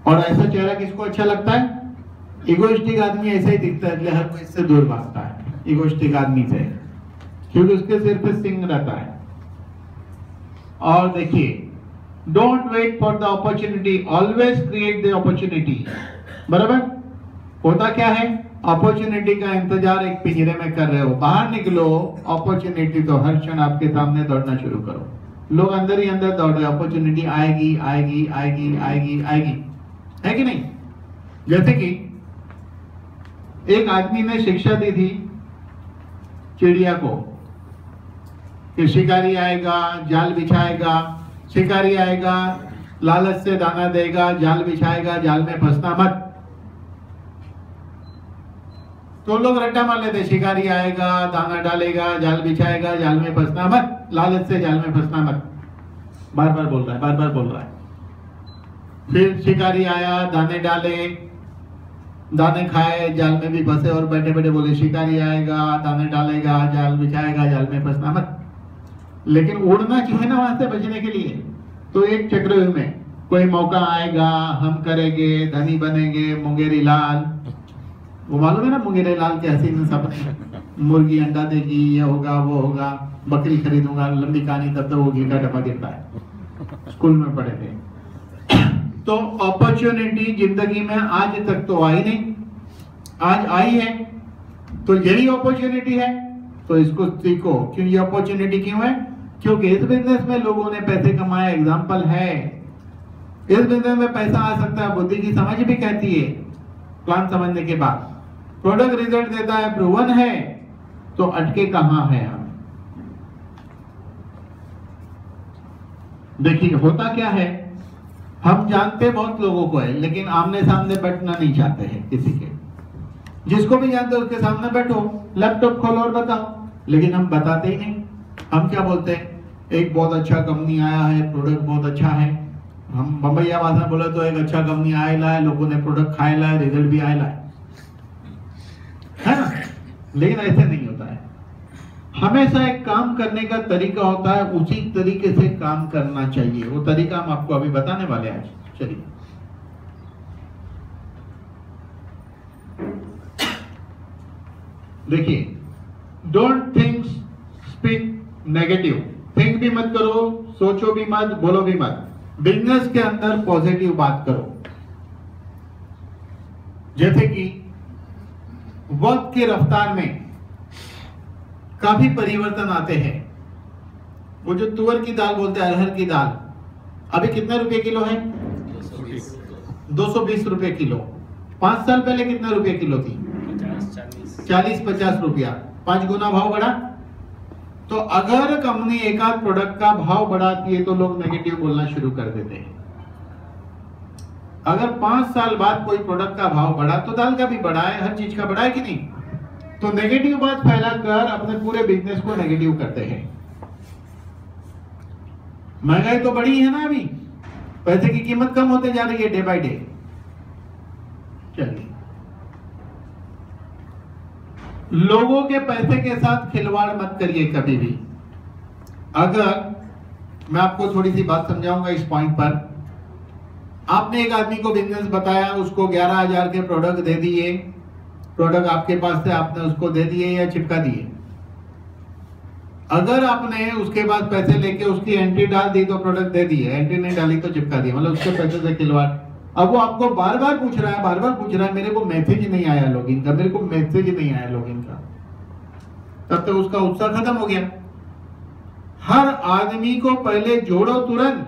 Speaker 1: और ऐसा चेहरा किसको अच्छा लगता है? इगोइस्टिक आदमी ऐसा ही दिखता है, इसलिए हर कोई इससे दूर भागता है इगोइस्टिक आदमी से। क्योंकि उसके सिर पे सिंग रहता है। और देखिए, don't wait for the opportunity, always create the opportunity. बराबर? होता क्या है, अपॉर्चुनिटी का इंतजार एक पिंजरे में कर रहे हो, बाहर निकलो, अपॉर्चुनिटी तो हर क्षण आपके सामने दौड़ना शुरू करो। लोग अंदर ही अंदर दौड़ रहे, अपॉर्चुनिटी आएगी आएगी आएगी आएगी आएगी, है कि नहीं? जैसे कि एक आदमी ने शिक्षा दी थी चिड़िया को कि शिकारी आएगा, जाल बिछाएगा, शिकारी आएगा, लालच से दाना देगा, जाल बिछाएगा, जाल में फंसना मत। तो लोग रट्टा मार लेते, शिकारी आएगा, दाना डालेगा, जाल बिछाएगा, जाल में फंसना मत, लालच से जाल में फंसना मत। बार बार बोल रहा है, बार बार बोल रहा है। फिर शिकारी आया, दाने डाले, दाने खाए, जाल में भी फंसे और बैठे बैठे बोले शिकारी आएगा, दाने डालेगा, जाल बिछाएगा, जाल में फंसना मत। लेकिन उड़ना चाहिए ना वहां से बचने के लिए। तो एक चक्रव्यूह में कोई मौका आएगा, हम करेंगे, धनी बनेंगे, मुंगेरी लाल, वो मालूम है ना मुंगेरी लाल के हसीन सपने, मुर्गी अंडा देगी, ये होगा वो होगा, बकरी खरीदूंगा, लंबी कहानी, तब तो वो घी का डब्बा गिरता है। स्कूल में पढ़े थे। तो अपॉर्चुनिटी जिंदगी में आज तक तो आई नहीं, आज आई है, तो यही अपॉर्चुनिटी है, तो इसको सीखो। क्यों ये अपॉर्चुनिटी क्यों है? क्योंकि इस बिजनेस में लोगों ने पैसे कमाए, एग्जाम्पल है। इस बिजनेस में पैसा आ सकता है, बुद्धि की समझ भी कहती है, प्लान समझने के बाद। प्रोडक्ट रिजल्ट देता है, प्रूवन है, तो अटके कहां है हम? देखिए होता क्या है, हम जानते बहुत लोगों को है, लेकिन आमने सामने बैठना नहीं चाहते हैं किसी के। जिसको भी जानते हो उसके सामने बैठो, लैपटॉप खोलो और बताओ, लेकिन हम बताते ही नहीं। हम क्या बोलते हैं, एक बहुत अच्छा कंपनी आया है, प्रोडक्ट बहुत अच्छा है। हम बम्बईया भाषा में बोले तो एक अच्छा कंपनी आएला है, लोगों ने प्रोडक्ट खाएला है, रिजल्ट भी आएला है ना? लेकिन ऐसे नहीं होता है। हमेशा एक काम करने का तरीका होता है, उसी तरीके से काम करना चाहिए। वो तरीका हम आपको अभी बताने वाले हैं आज। चलिए, देखिए, don't think speak negative. Think भी मत करो, सोचो भी मत, बोलो भी मत। बिजनेस के अंदर पॉजिटिव बात करो। जैसे कि वक्त की रफ्तार में काफी परिवर्तन आते हैं। वो जो तुअर की दाल बोलते हैं, अरहर की दाल, अभी कितने रुपए किलो है? 220 रुपए किलो। 5 साल पहले कितने रुपए किलो थी? 40-50 रुपया। 5 गुना भाव बढ़ा। तो अगर कंपनी एक आध प्रोडक्ट का भाव बढ़ाती है तो लोग नेगेटिव बोलना शुरू कर देते हैं। अगर 5 साल बाद कोई प्रोडक्ट का भाव बढ़ा तो दाल का भी बढ़ा है, हर चीज का बढ़ा है कि नहीं? तो नेगेटिव बात फैलाकर अपने पूरे बिजनेस को नेगेटिव करते हैं। महंगाई तो बढ़ी है ना, अभी पैसे की कीमत कम होते जा रही है डे बाय डे। चलिए, लोगों के पैसे के साथ खिलवाड़ मत करिए कभी भी। अगर मैं आपको थोड़ी सी बात समझाऊंगा इस पॉइंट पर। आपने एक आदमी को बिजनेस बताया, उसको 11,000 के प्रोडक्ट दे दिए, प्रोडक्ट आपके पास से आपने उसको दे दिए या चिपका दिए। अगर आपने उसके बाद पैसे लेके उसकी एंट्री डाल दी तो प्रोडक्ट दे दिए, एंट्री नहीं डाली तो चिपका दिया, मतलब उसके पैसे से खिलवाड़। अब वो आपको बार बार पूछ रहा है, बार बार पूछ रहा है, मेरे को मैसेज नहीं आया लॉगिन का, मेरे को मैसेज नहीं आया लॉगिन का। तब तक उसका उत्साह खत्म हो गया। हर आदमी को पहले जोड़ो तुरंत,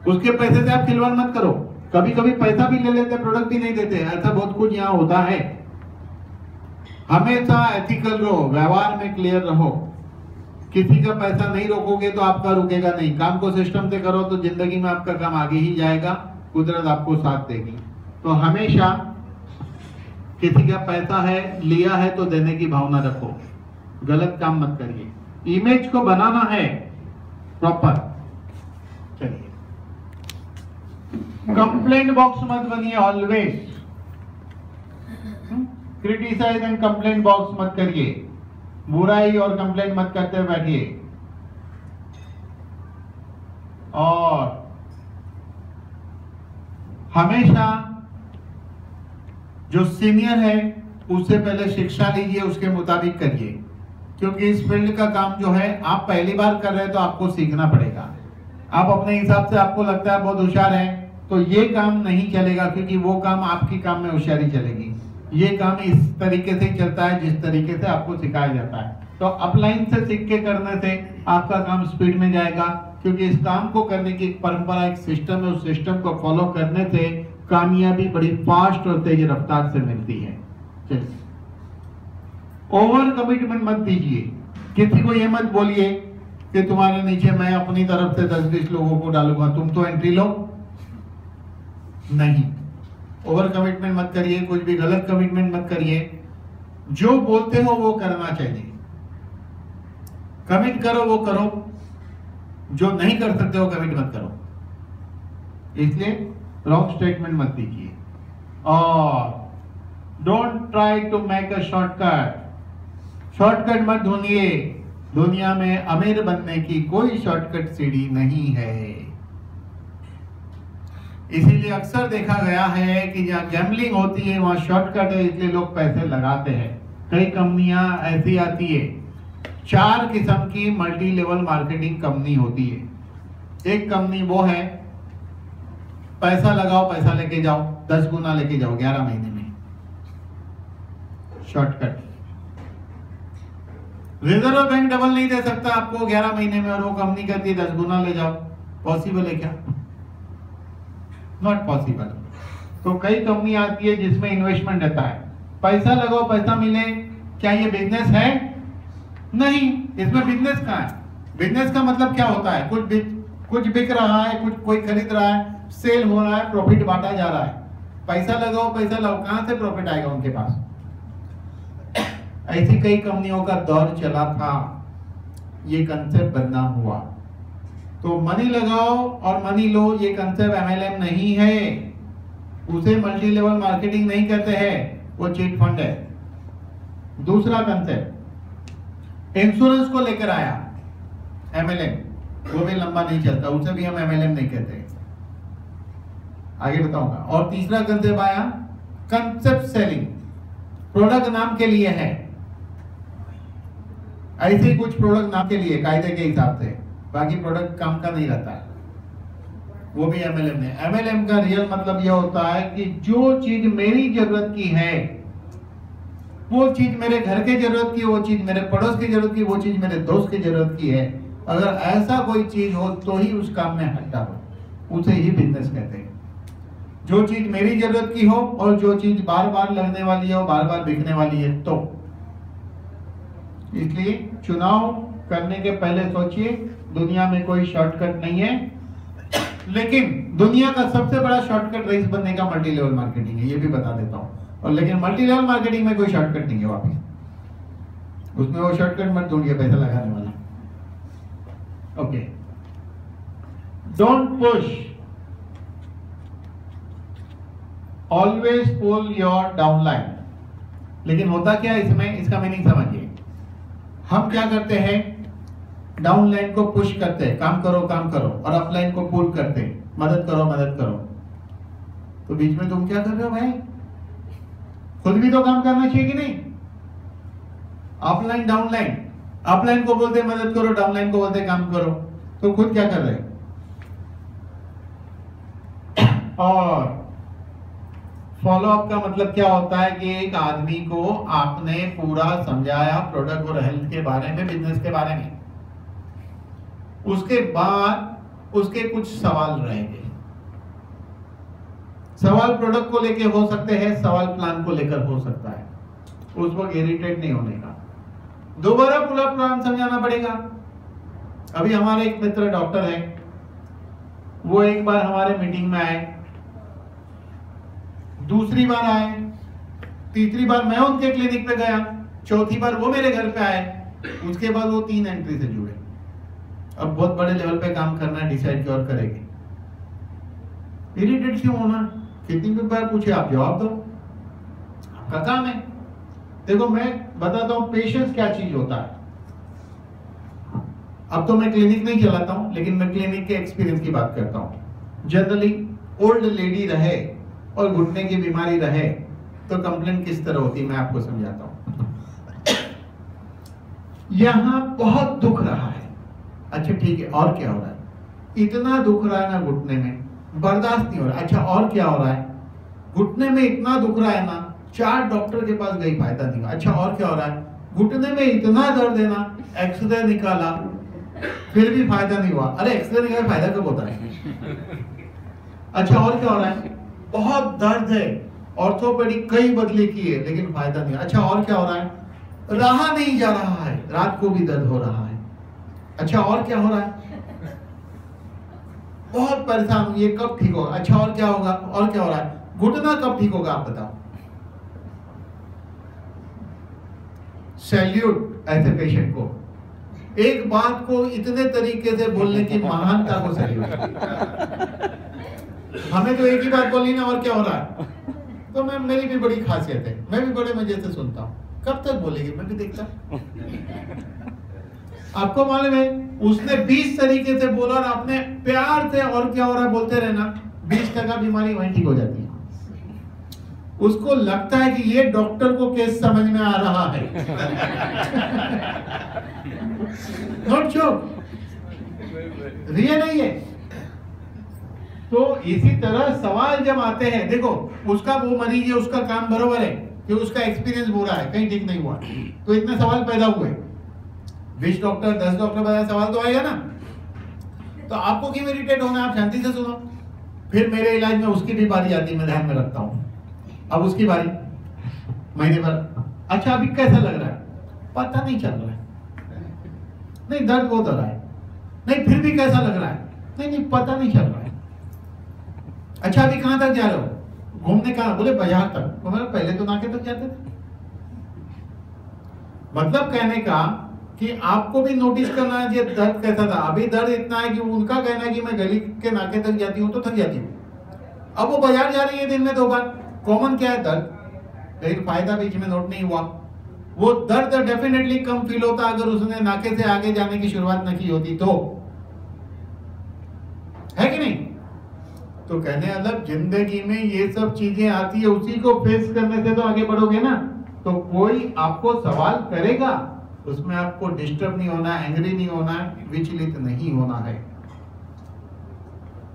Speaker 1: उसके पैसे से आप खिलवाड़ मत करो। कभी कभी पैसा भी ले लेते, प्रोडक्ट भी नहीं देते, ऐसा बहुत कुछ यहाँ होता है। हमेशा एथिकल रहो, व्यवहार में क्लियर रहो। किसी का पैसा नहीं रोकोगे तो आपका रुकेगा नहीं। काम को सिस्टम से करो तो जिंदगी में आपका काम आगे ही जाएगा, कुदरत आपको साथ देगी। तो हमेशा किसी का पैसा है, लिया है तो देने की भावना रखो, गलत काम मत करिए। इमेज को बनाना है प्रॉपर। चलिए, कंप्लेंट बॉक्स मत बनिए, always criticise and complaint box मत करिए, बुराई और कंप्लेंट मत करते बैठिए। और हमेशा जो सीनियर है उससे पहले शिक्षा लीजिए, उसके मुताबिक करिए। क्योंकि इस फील्ड का काम जो है आप पहली बार कर रहे हैं तो आपको सीखना पड़ेगा। आप अपने हिसाब से आपको लगता है बहुत होशियार है तो ये काम नहीं चलेगा, क्योंकि वो काम आपकी काम में होशियारी चलेगी। ये काम इस तरीके से चलता है जिस तरीके से आपको सिखाया जाता है। तो अपलाइन से सीख के करने से आपका काम स्पीड में जाएगा, क्योंकि इस काम को करने की एक परंपरा, एक सिस्टम है। उस सिस्टम को फॉलो करने से कामयाबी बड़ी फास्ट और तेज रफ्तार से मिलती है। चलिए, ओवर कमिटमेंट मत दीजिए। किसी को ये मत बोलिए कि तुम्हारे नीचे मैं अपनी तरफ से 10-20 लोगों को डालूंगा, तुम तो एंट्री लो। नहीं, ओवर कमिटमेंट मत करिए, कुछ भी गलत कमिटमेंट मत करिए। जो बोलते हो वो करना चाहिए। कमिट करो वो करो, जो नहीं कर सकते हो कमिट मत करो। इसलिए रॉन्ग स्टेटमेंट मत दीजिए। और don't try to make a shortcut. Shortcut मत ढूंढिए। दुनिया में अमीर बनने की कोई शॉर्टकट सीढ़ी नहीं है। इसीलिए अक्सर देखा गया है कि जहाँ गैम्बलिंग होती है वहां शॉर्टकट है, इसलिए लोग पैसे लगाते हैं। कई कंपनियां ऐसी आती है, 4 किस्म की मल्टी लेवल मार्केटिंग कंपनी होती है। एक कंपनी वो है, पैसा लगाओ पैसा लेके जाओ, 10 गुना लेके जाओ 11 महीने में, शॉर्टकट। रिजर्व बैंक डबल नहीं दे सकता आपको 11 महीने में, और वो कंपनी कहती है 10 गुना ले जाओ। पॉसिबल है क्या? Not possible. तो कई कंपनी आती है जिसमें इन्वेस्टमेंट रहता है, पैसा लगाओ पैसा मिले। क्या ये बिजनेस है? नहीं, इसमें बिजनेस कहाँ है? बिजनेस का मतलब क्या होता है? कुछ बिक रहा है, कुछ कोई खरीद रहा है, सेल हो रहा है, प्रॉफिट बांटा जा रहा है। पैसा लगाओ पैसा लगाओ, कहां से प्रॉफिट आएगा उनके पास? ऐसी कई कंपनियों का दौर चला था, ये कंसेप्ट बदनाम हुआ। तो मनी लगाओ और मनी लो, ये कंसेप्ट MLM नहीं है, उसे मल्टी लेवल मार्केटिंग नहीं कहते हैं, वो चीट फंड है। दूसरा कंसेप्ट इंश्योरेंस को लेकर आया MLM, वो भी लंबा नहीं चलता, उसे भी हम MLM नहीं कहते, आगे बताऊंगा। और तीसरा कंसेप्ट आया कंसेप्ट सेलिंग, प्रोडक्ट नाम के लिए है, ऐसे कुछ प्रोडक्ट नाम के लिए कायदे के हिसाब से, बाकी प्रोडक्ट काम का नहीं रहता है, वो भी MLM है। MLM का रियल मतलब यह होता है कि जो चीज मेरी जरूरत की है, वो चीज मेरे घर के जरूरत की, वो चीज मेरे पड़ोस की जरूरत की, वो चीज मेरे दोस्त की जरूरत की है। अगर ऐसा कोई चीज हो तो ही उस काम में हट डालो, उसे ही बिजनेस कहते हैं। जो चीज मेरी जरूरत की हो और जो चीज बार बार लगने वाली है, बार बार बिकने वाली है। तो इसलिए चुनाव करने के पहले सोचिए, दुनिया में कोई शॉर्टकट नहीं है, लेकिन दुनिया का सबसे बड़ा शॉर्टकट रईस बनने का मल्टी लेवल मार्केटिंग है, ये भी बता देता हूं। और लेकिन मल्टी लेवल मार्केटिंग में कोई शॉर्टकट नहीं है, वापिस उसमें वो शॉर्टकट मत ढूंढिए पैसा लगाने वाला। Okay, don't push, always pull your downline. लेकिन होता क्या है इसमें, इसका मीनिंग समझिए। हम क्या करते हैं, डाउनलाइन को पुश करते हैं, काम करो, और अपलाइन को पुल करते हैं, मदद करो। तो बीच में तुम क्या कर रहे हो भाई? खुद भी तो काम करना चाहिए कि नहीं? अपलाइन डाउनलाइन, अपलाइन को बोलते मदद करो, डाउनलाइन को बोलते काम करो, तो खुद क्या कर रहे हैं? और फॉलोअप का मतलब क्या होता है कि एक आदमी को आपने पूरा समझाया प्रोडक्ट और हेल्थ के बारे में, बिजनेस के बारे में, उसके बाद उसके कुछ सवाल रहेंगे। सवाल प्रोडक्ट को लेके हो सकते हैं, सवाल प्लान को लेकर हो सकता है। उस वक्त इरिटेट नहीं होने का, दोबारा पूरा प्लान समझाना पड़ेगा। अभी हमारे एक मित्र डॉक्टर है, वो एक बार हमारे मीटिंग में आए, दूसरी बार आए, तीसरी बार मैं उनके क्लिनिक पे गया, चौथी बार वो मेरे घर पे आए, उसके बाद वो 3 एंट्री से जुड़े। अब बहुत बड़े लेवल पे काम करना डिसाइड क्यों करेंगे? इरिटेट क्यों होना? कितनी भी बार पूछे आप जवाब दो, आपका काम है। देखो मैं बताता हूं पेशेंस क्या चीज होता है। अब तो मैं क्लिनिक नहीं चलाता हूं, लेकिन मैं क्लिनिक के एक्सपीरियंस की बात करता हूं। जनरली ओल्ड लेडी रहे और घुटने की बीमारी रहे तो कंप्लेंट किस तरह होती है मैं आपको समझाता हूं। यहां बहुत दुख रहा है। अच्छा ठीक है, और क्या हो रहा है? इतना दुख रहा है ना घुटने में, बर्दाश्त नहीं हो रहा। अच्छा और क्या हो रहा है? घुटने में इतना दुख रहा है ना, 4 डॉक्टर के पास गई, फायदा नहीं हुआ। अच्छा और क्या हो रहा है? घुटने में इतना दर्द है ना, एक्सरे निकाला फिर भी फायदा नहीं हुआ। अरे एक्सरे निकाले फायदा कब होता है? अच्छा और क्या हो रहा है? बहुत दर्द है, ऑर्थोपेडिक कई बदली की है लेकिन फायदा नहीं। अच्छा और क्या हो रहा है? रहा नहीं जा रहा है, रात को भी दर्द हो रहा है। अच्छा और क्या हो रहा है? बहुत परेशान हूं, ये कब ठीक होगा? अच्छा और क्या होगा? और क्या हो रहा है? घुटना कब ठीक होगा आप बताओ? सैल्यूट ऐसे पेशेंट को, एक बात को इतने तरीके से बोलने की महानता को सैल्यूट। हमें तो एक ही बात बोलनी ना, और क्या हो रहा है? तो मैं, मेरी भी बड़ी खासियत है, मैं भी बड़े मजे से सुनता हूँ। कब तक बोलेगी मैं भी देखता। आपको मालूम है उसने 20 तरीके से बोला और आपने प्यार से और क्या हो रहा है बोलते रहना, 20% बीमारी वहीं ठीक हो जाती है। उसको लगता है कि ये डॉक्टर को केस समझ में आ रहा है। नॉट जोक, रियल नहीं है। तो इसी तरह सवाल जब आते हैं, देखो उसका वो मरीज है, उसका काम बरोबर है कि उसका एक्सपीरियंस बुरा है, कहीं ठीक नहीं हुआ, तो इतने सवाल पैदा हुए। 20 डॉक्टर 10 डॉक्टर बताया, सवाल तो आएगा ना। तो आपको क्यों इरिटेट होना, आप शांति से सुनो। फिर मेरे इलाज में उसकी भी बारी आती है, मैं ध्यान में रखता हूँ। अब उसकी बारी, महीने भर, अच्छा अभी कैसा लग रहा है? पता नहीं चल रहा है। नहीं दर्द बहुत हो रहा है। नहीं फिर भी कैसा लग रहा है? नहीं पता नहीं चल रहा है। अच्छा अभी कहां तक जा रहे हो? घूमने कहां? बोले बाजार तक। तो मतलब पहले तो नाके तक जाते थे। मतलब कहने का कि आपको भी नोटिस करना है कि दर्द कैसा था। अभी दर्द इतना है कि उनका कहना है कि मैं गली के नाके तक जाती हूँ तो थक जाती हूँ। अब वो बाजार जा रही है दिन में 2 बार। कॉमन क्या है? दर्द, लेकिन फायदा बीच में नोट नहीं हुआ। वो दर्द डेफिनेटली कम फील होता अगर उसने नाके से आगे जाने की शुरुआत न की होती तो, है कि नहीं? तो कहने मतलब जिंदगी में ये सब चीजें आती है, उसी को फेस करने से तो आगे बढ़ोगे ना। तो कोई आपको सवाल करेगा, उसमें आपको डिस्टर्ब नहीं होना, एंग्री नहीं होना, विचलित नहीं होना है।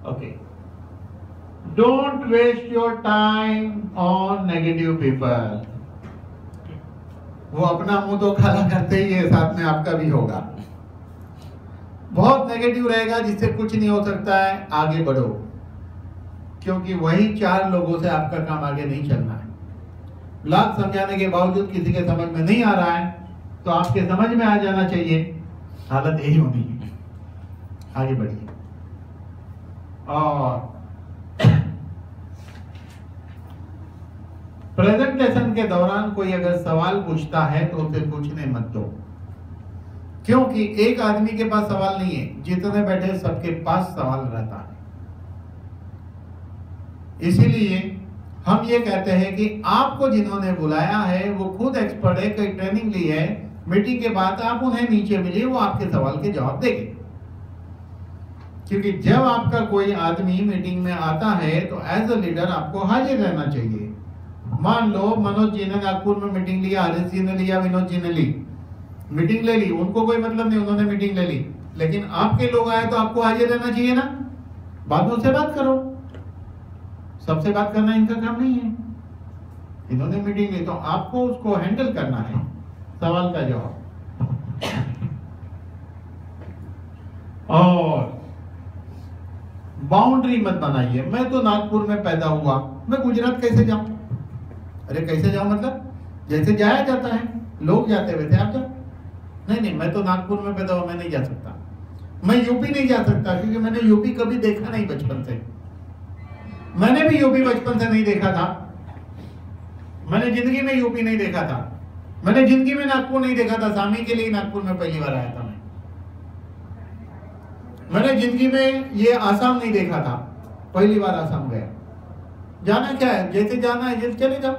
Speaker 1: Okay, don't waste your time on negative people. वो अपना मुंह तो काला करते ही है, साथ में आपका भी होगा। बहुत नेगेटिव रहेगा जिससे कुछ नहीं हो सकता है, आगे बढ़ो, क्योंकि वही 4 लोगों से आपका काम आगे नहीं चलना है। लाख समझाने के बावजूद किसी के समझ में नहीं आ रहा है तो आपके समझ में आ जाना चाहिए, हालत यही होनी है। आगे बढ़िए। और प्रेजेंटेशन के दौरान कोई अगर सवाल पूछता है तो उसे पूछने मत दो, क्योंकि एक आदमी के पास सवाल नहीं है, जितने बैठे सबके पास सवाल रहता है। इसीलिए हम ये कहते हैं कि आपको जिन्होंने बुलाया है वो खुद एक्सपर्ट है, कई ट्रेनिंग ली है, मीटिंग के बाद आप उन्हें नीचे मिलिए, वो आपके सवाल के जवाब देंगे। क्योंकि जब आपका कोई आदमी मीटिंग में आता है तो एज अ लीडर आपको हाजिर रहना चाहिए। मान लो मनोज जी ने नागपुर में मीटिंग लिया, हरीश जी ने लिया, विनोद जी ने ली, मीटिंग ले ली, उनको कोई मतलब नहीं, उन्होंने मीटिंग ले ली, लेकिन आपके लोग आए तो आपको हाजिर रहना चाहिए ना। बाद में उससे बात करो, सबसे बात करना इनका काम नहीं है। इन्होंने मीटिंग ली तो आपको उसको हैंडल करना है, सवाल का जवाब। और बाउंड्री मत बनाइए, मैं तो नागपुर में पैदा हुआ, मैं गुजरात कैसे जाऊं? अरे कैसे जाऊं मतलब जैसे जाया जाता है, लोग जाते हुए थे आप जाओ। नहीं, मैं तो नागपुर में पैदा हुआ, मैं नहीं जा सकता। मैं यूपी नहीं जा सकता क्योंकि मैंने यूपी कभी देखा नहीं बचपन से। मैंने भी यूपी बचपन से नहीं देखा था, मैंने जिंदगी में यूपी नहीं देखा था, मैंने जिंदगी में नागपुर नहीं देखा था। स्वामी के लिए नागपुर में पहली बार आया था मैंने जिंदगी में ये आसाम नहीं देखा था, पहली बार आसाम गया। जाना क्या है, जैसे जाना है जैसे चले जाओ।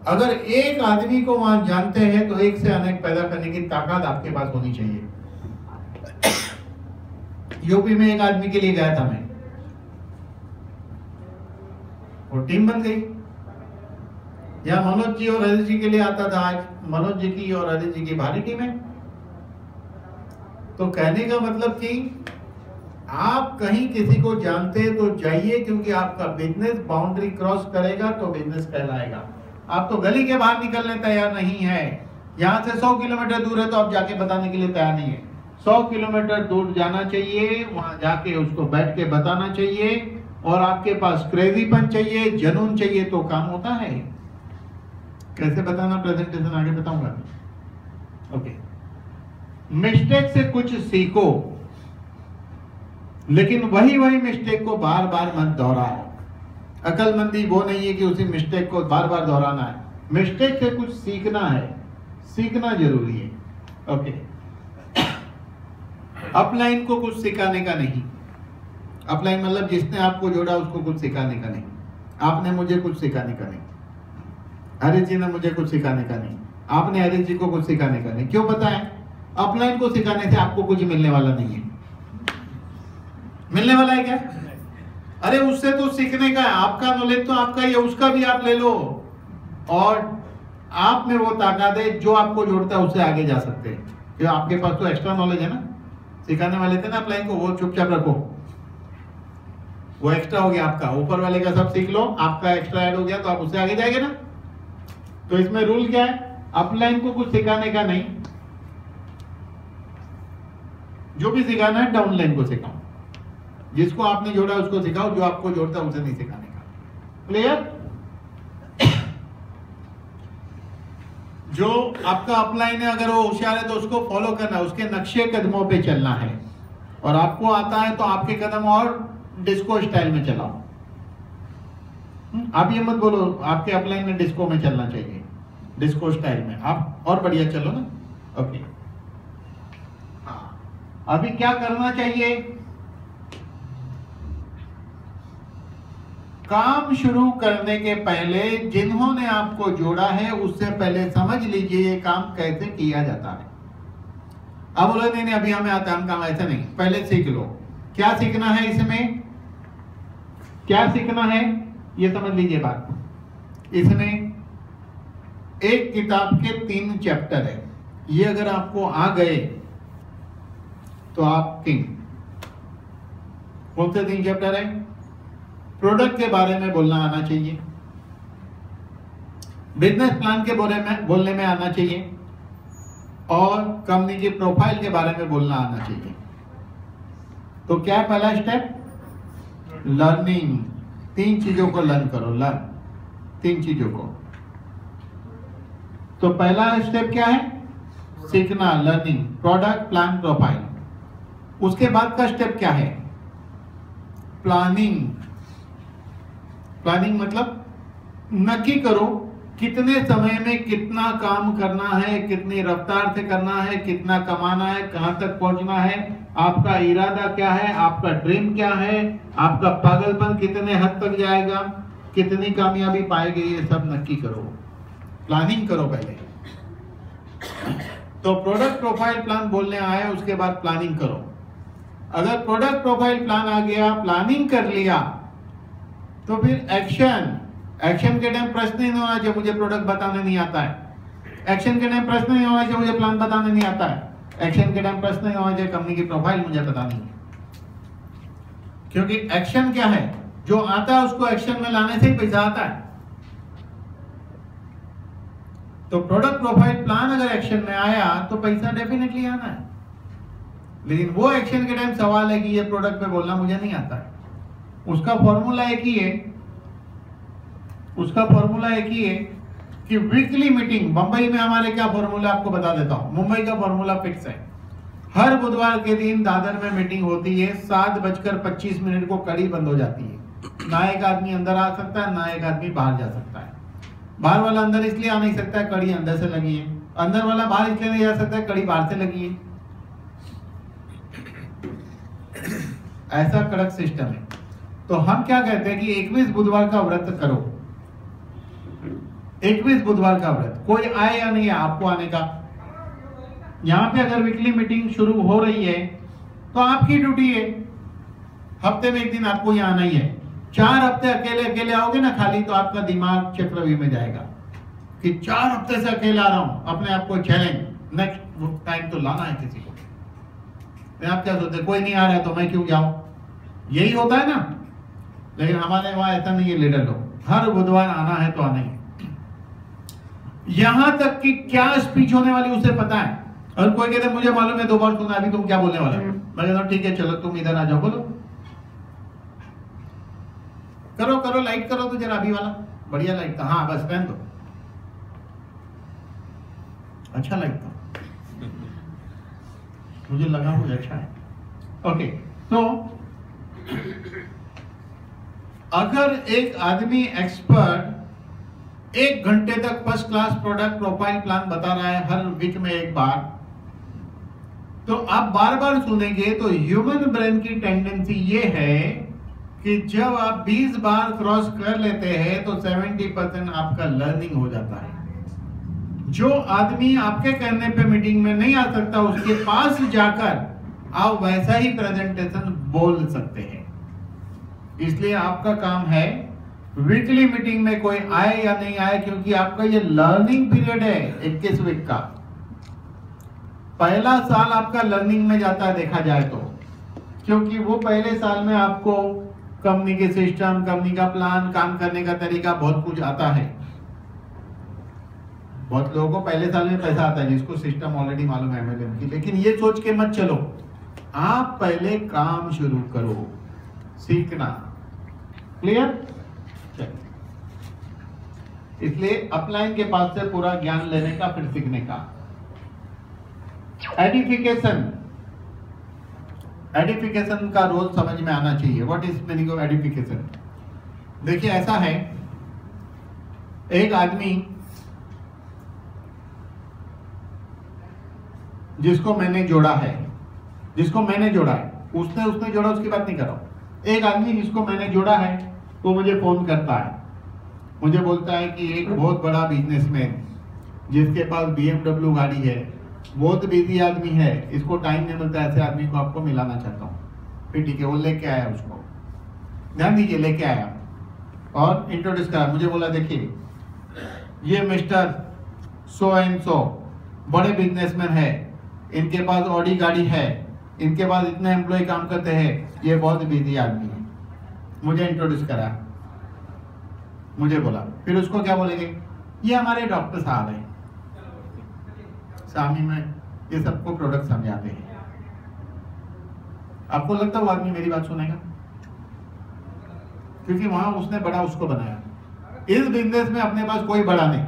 Speaker 1: अगर एक आदमी को वहां जानते हैं तो एक से अनेक पैदा करने की ताकत आपके पास होनी चाहिए। यूपी में एक आदमी के लिए गया था मैं, और टीम बन गई। या मनोज जी और हरीश जी के लिए आता था, आज मनोज जी की और हरीश जी की भारी टीम है। तो कहने का मतलब कि आप कहीं किसी को जानते हैं तो जाइए, क्योंकि आपका बिजनेस बाउंड्री क्रॉस करेगा तो बिजनेस कहलाएगा। आप तो गली के बाहर निकलने तैयार नहीं है, यहाँ से 100 किलोमीटर दूर है तो आप जाके बताने के लिए तैयार नहीं है। 100 किलोमीटर दूर जाना चाहिए, वहां जाके उसको बैठ के बताना चाहिए, और आपके पास क्रेजीपन चाहिए, जुनून चाहिए, तो काम होता है। कैसे बताना, प्रेजेंटेशन आगे बताऊंगा। ओके, मिस्टेक से कुछ सीखो, लेकिन वही मिस्टेक को बार बार मत दोहराओ। अकलमंदी वो नहीं है कि उसी मिस्टेक को बार बार दोहराना है। मिस्टेक से कुछ सीखना है, सीखना जरूरी है। ओके, अपलाइन को कुछ सिखाने का नहीं। अपलाइन मतलब जिसने आपको जोड़ा उसको कुछ सिखाने का नहीं, आपने मुझे कुछ सिखाने का नहीं, हरीश जी ने मुझे कुछ सिखाने का नहीं, आपने हरीश जी को कुछ सिखाने का नहीं। क्यों पता है? अपलाइन को सिखाने से आपको कुछ मिलने वाला नहीं है। मिलने वाला है क्या? अरे उससे तो सीखने का है, आपका नॉलेज तो आपका ही है, उसका भी आप ले लो, और आप में वो ताकत है जो आपको जोड़ता है, उससे आगे जा सकते हैं। क्यों? आपके पास तो एक्स्ट्रा नॉलेज है ना। सिखाने वाले थे ना अपलाइन को, वो चुपचाप रखो, वो एक्स्ट्रा हो गया आपका। ऊपर वाले का सब सीख लो, आपका एक्स्ट्रा ऐड हो गया तो आप उससे आगे जाएंगे ना। तो इसमें रूल क्या है? अपलाइन को कुछ सिखाने का नहीं, जो भी सिखाना है डाउनलाइन को सिखाओ। जिसको आपने जोड़ा उसको सिखाओ, जो आपको जोड़ता है उसे नहीं सिखाने का। क्लियर? जो आपका अपलाइन है, अगर वो होशियार है तो उसको फॉलो करना है, उसके नक्शे कदमों पे चलना है। और आपको आता है तो आपके कदम और डिस्को स्टाइल में चलाओ। आप ये मत बोलो आपके अपलाइन में डिस्को में चलना चाहिए, डिस्को स्टाइल में आप और बढ़िया चलो ना। ओके, हाँ, अभी क्या करना चाहिए? काम शुरू करने के पहले जिन्होंने आपको जोड़ा है उससे पहले समझ लीजिए ये काम कैसे किया जाता है। अब बोलो नहीं अभी हमें आता है, हम काम ऐसा नहीं, पहले सीख लो। क्या सीखना है इसमें? क्या सीखना है ये समझ लीजिए बात। इसमें एक किताब के 3 चैप्टर है, ये अगर आपको आ गए तो आप किंग। कौन से 3 चैप्टर है? प्रोडक्ट के बारे में बोलना आना चाहिए, बिजनेस प्लान के बोलने में आना चाहिए, और कंपनी की प्रोफाइल के बारे में बोलना आना चाहिए। तो क्या है पहला स्टेप? लर्निंग। 3 चीजों को लर्न करो, लर्न 3 चीजों को। तो पहला स्टेप क्या है? सीखना, लर्निंग, प्रोडक्ट, प्लान, प्रोफाइल। उसके बाद का स्टेप क्या है? प्लानिंग। प्लानिंग मतलब नक्की करो कितने समय में कितना काम करना है, कितनी रफ्तार से करना है, कितना कमाना है, कहां तक पहुंचना है, आपका इरादा क्या है, आपका ड्रीम क्या है, आपका पागलपन कितने हद तक जाएगा, कितनी कामयाबी पाएगी, ये सब नक्की करो। प्लानिंग करो पहले। तो प्रोडक्ट प्रोफाइल प्लान बोलने आए, उसके बाद प्लानिंग करो। अगर प्रोडक्ट प्रोफाइल प्लान आ गया, प्लानिंग कर लिया, तो फिर एक्शन। एक्शन के टाइम प्रश्न नहीं होना चाहिए मुझे प्रोडक्ट बताने नहीं आता है। एक्शन के टाइम प्रश्न नहीं होना चाहिए मुझे प्लान बताने नहीं आता है। एक्शन के टाइम प्रश्न नहीं होना चाहिए कंपनी की प्रोफाइल मुझे बतानी है। क्योंकि एक्शन क्या है? जो आता है उसको एक्शन में लाने से ही पैसा आता है। तो प्रोडक्ट प्रोफाइल प्लान अगर एक्शन में आया तो पैसा डेफिनेटली आना है। लेकिन वो एक्शन के टाइम सवाल है कि ये प्रोडक्ट पे बोलना मुझे नहीं आता है। उसका फॉर्मूला एक ही है, उसका फॉर्मूला एक ही है कि वीकली मीटिंग। मुंबई में हमारे क्या फॉर्मूला आपको बता देता हूं। मुंबई का फॉर्मूला फिक्स है, हर बुधवार के दिन दादर में मीटिंग होती है। 7:25 को कड़ी बंद हो जाती है। ना एक आदमी अंदर आ सकता है, ना एक आदमी बाहर जा सकता है। बाहर वाला अंदर इसलिए आ नहीं सकता है, कड़ी अंदर से लगी है। अंदर वाला बाहर इसलिए नहीं जा सकता है, कड़ी बाहर से लगी है। ऐसा कड़क सिस्टम है। तो हम क्या कहते हैं कि 21 बुधवार का व्रत करो। 21 बुधवार का व्रत, कोई आए या नहीं है आपको आने का। यहां पे अगर वीकली मीटिंग शुरू हो रही है तो आपकी ड्यूटी है, हफ्ते में एक दिन आपको यहाँ आना ही है। 4 हफ्ते अकेले अकेले आओगे ना खाली, तो आपका दिमाग चक्रव्यूह में जाएगा। कि 4 हफ्ते से अकेला आ रहा हूं, अपने आप को चैलेंज, नेक्स्ट टाइम तो लाना है किसी को। आप क्या सोचते, कोई नहीं आ रहा है तो मैं क्यों जाऊं, यही होता है ना। लेकिन हमारे वहां ऐसा नहीं है, लीडर लोग हर बुधवार आना है तो आना ही। यहां तक कि क्या स्पीच होने वाली उसे पता है, और कोई कहते मुझे मालूम है 2 बार सुना, अभी तुम क्या बोलने वाला। मैं कहता हूं ठीक है चलो तुम इधर आ जाओ, बोलो करो करो, लाइट करो तो जरा, अभी वाला बढ़िया लाइट था, हाँ बस रहने दो, अच्छा लाइट था, मुझे लगा मुझे अच्छा है। ओके, तो अगर एक आदमी एक्सपर्ट 1 घंटे तक first class product profile plan बता रहा है हर वीक में एक बार, तो आप बार बार सुनेंगे। तो ह्यूमन ब्रेन की टेंडेंसी ये है कि जब आप 20 बार क्रॉस कर लेते हैं तो 70% आपका लर्निंग हो जाता है। जो आदमी आपके कहने पे मीटिंग में नहीं आ सकता, उसके पास जाकर आप वैसा ही प्रेजेंटेशन बोल सकते हैं। इसलिए आपका काम है वीकली मीटिंग में कोई आए या नहीं आए, क्योंकि आपका ये लर्निंग पीरियड है 21 वीक का। पहला साल आपका लर्निंग में जाता है देखा जाए तो, क्योंकि वो पहले साल में आपको कंपनी के सिस्टम, कंपनी का प्लान, काम करने का तरीका बहुत कुछ आता है। बहुत लोगों को पहले साल में पैसा आता है जिसको सिस्टम ऑलरेडी मालूम है MLM की। लेकिन ये सोच के मत चलो, आप पहले काम शुरू करो, सीखना। क्लियर? इसलिए अपलाइन के पास से पूरा ज्ञान लेने का, फिर सीखने का। एडिफिकेशन, एडिफिकेशन का रोल समझ में आना चाहिए। What is meaning of edification? देखिए ऐसा है, एक आदमी जिसको मैंने जोड़ा है, उसने जोड़ा, उसकी बात नहीं कर रहा हूं। एक आदमी जिसको मैंने जोड़ा है वो मुझे फोन करता है, मुझे बोलता है कि एक बहुत बड़ा बिजनेसमैन जिसके पास BMW गाड़ी है, बहुत बिजी आदमी है, इसको टाइम नहीं मिलता, ऐसे आदमी को आपको मिलाना चाहता हूँ। फिर ठीक है, वो लेके आया उसको, ध्यान दीजिए, लेके आया और इंट्रोड्यूस करा। मुझे बोला देखिए ये मिस्टर सो एंड सो बड़े बिजनेसमैन है, इनके पास ऑडी गाड़ी है, इनके पास इतने एम्प्लॉय काम करते हैं, ये बहुत बिजी आदमी है। मुझे इंट्रोड्यूस करा, मुझे बोला, फिर उसको क्या बोलेंगे, ये हमारे डॉक्टर साहब हैं, सामी में ये सबको प्रोडक्ट समझाते हैं। आपको लगता है वो आदमी मेरी बात सुनेगा? क्योंकि वहां उसने बड़ा उसको बनाया। इस बिजनेस में अपने पास कोई बड़ा नहीं,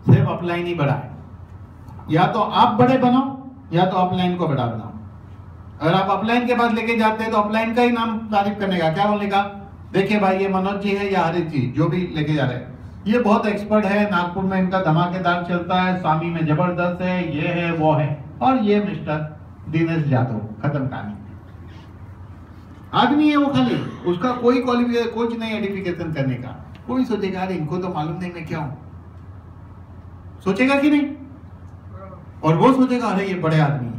Speaker 1: सिर्फ अपलाइन ही बड़ा है। या तो आप बड़े बनो या तो अपलाइन को बड़ा बनाओ। अगर आप अपलाइन के पास लेके जाते हैं तो अपलाइन का ही नाम तारीफ करने का, क्या बोलने का, देखिए भाई ये मनोज जी है या हरीश जी, जो भी लेके जा रहे हैं, ये बहुत एक्सपर्ट है, नागपुर में इनका धमाकेदार चलता है, स्वामी में जबरदस्त है, ये है वो है, और ये मिस्टर दिनेश यादव, खत्म कहानी। आदमी है वो, खाली उसका कोई क्वालिफिकेशन कुछ नहीं एडिफिकेशन करने का। कोई सोचेगा अरे इनको तो मालूम नहीं मैं क्या हूं, सोचेगा कि नहीं? और वो सोचेगा अरे ये बड़े आदमी है।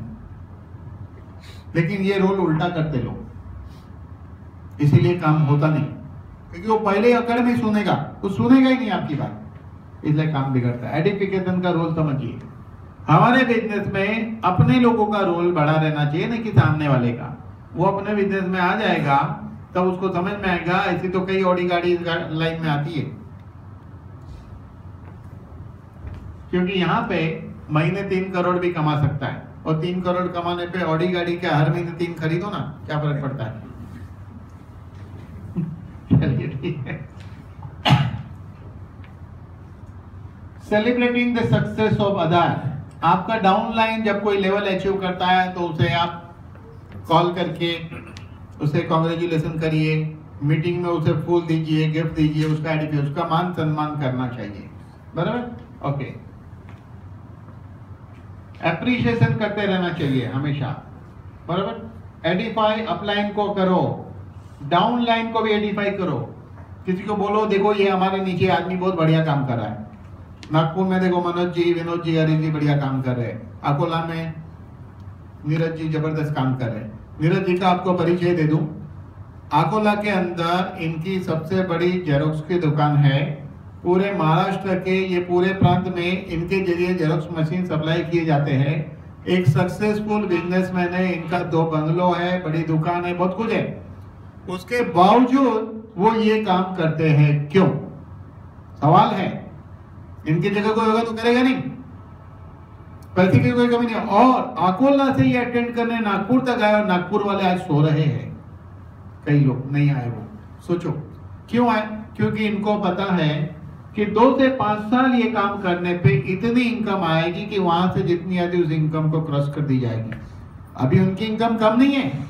Speaker 1: लेकिन ये रोल उल्टा करते लोग, इसीलिए काम होता नहीं, क्योंकि वो पहले अकड़ में सुनेगा, वो सुनेगा ही नहीं आपकी बात, इसलिए काम बिगड़ता है। एडिफिकेशन का रोल समझिए। हमारे बिजनेस में अपने लोगों का रोल बड़ा रहना चाहिए, नहीं कि सामने वाले का। वो अपने बिजनेस में आ जाएगा तब उसको समझ में आएगा, ऐसी तो कई ऑडी गाड़ी लाइन में आती है, क्योंकि यहाँ पे महीने 3 करोड़ भी कमा सकता है, और 3 करोड़ कमाने पे ऑडी गाड़ी के हर महीने 3 खरीदो ना, क्या फर्क पड़ता है? चलिए ठीक है। Celebrating the success of other. आपका डाउनलाइन जब कोई लेवल अचीव करता है तो उसे आप कॉल करके उसे कॉन्ग्रेचुलेशन करिए, मीटिंग में उसे फूल दीजिए, गिफ्ट दीजिए, उसका मान सम्मान करना चाहिए, बराबर? ओके। एप्रिशिएशन करते रहना चाहिए हमेशा, बराबर? एडिफाई अपलाइन को करो, डाउनलाइन को भी एडिफाई करो। किसी को बोलो देखो ये हमारे नीचे आदमी बहुत बढ़िया काम कर रहा है, नागपुर में देखो मनोज जी, विनोद जी, हरीश जी बढ़िया काम कर रहे हैं, अकोला में नीरज जी जबरदस्त काम कर रहे हैं। नीरज जी का आपको परिचय दे दूं, अकोला के अंदर इनकी सबसे बड़ी जेरोक्स की दुकान है, पूरे महाराष्ट्र के ये पूरे प्रांत में इनके जरिए जेरोक्स मशीन सप्लाई किए जाते हैं। एक सक्सेसफुल बिजनेसमैन है, इनका 2 बंगलो है, बड़ी दुकान है, बहुत कुछ है, उसके बावजूद वो ये काम करते हैं क्यों? सवाल है। इनकी जगह कोई होगा तो करेगा नहीं, पैसे की कोई कमी नहीं। और अकोला से ये अटेंड करने नागपुर तक आए और नागपुर वाले आज सो रहे हैं, कई लोग नहीं आए। वो सोचो क्यों आए? क्योंकि इनको पता है कि 2 से 5 साल ये काम करने पे इतनी इनकम आएगी कि वहां से जितनी आती उस इनकम को क्रॉस कर दी जाएगी। अभी उनकी इनकम कम नहीं है।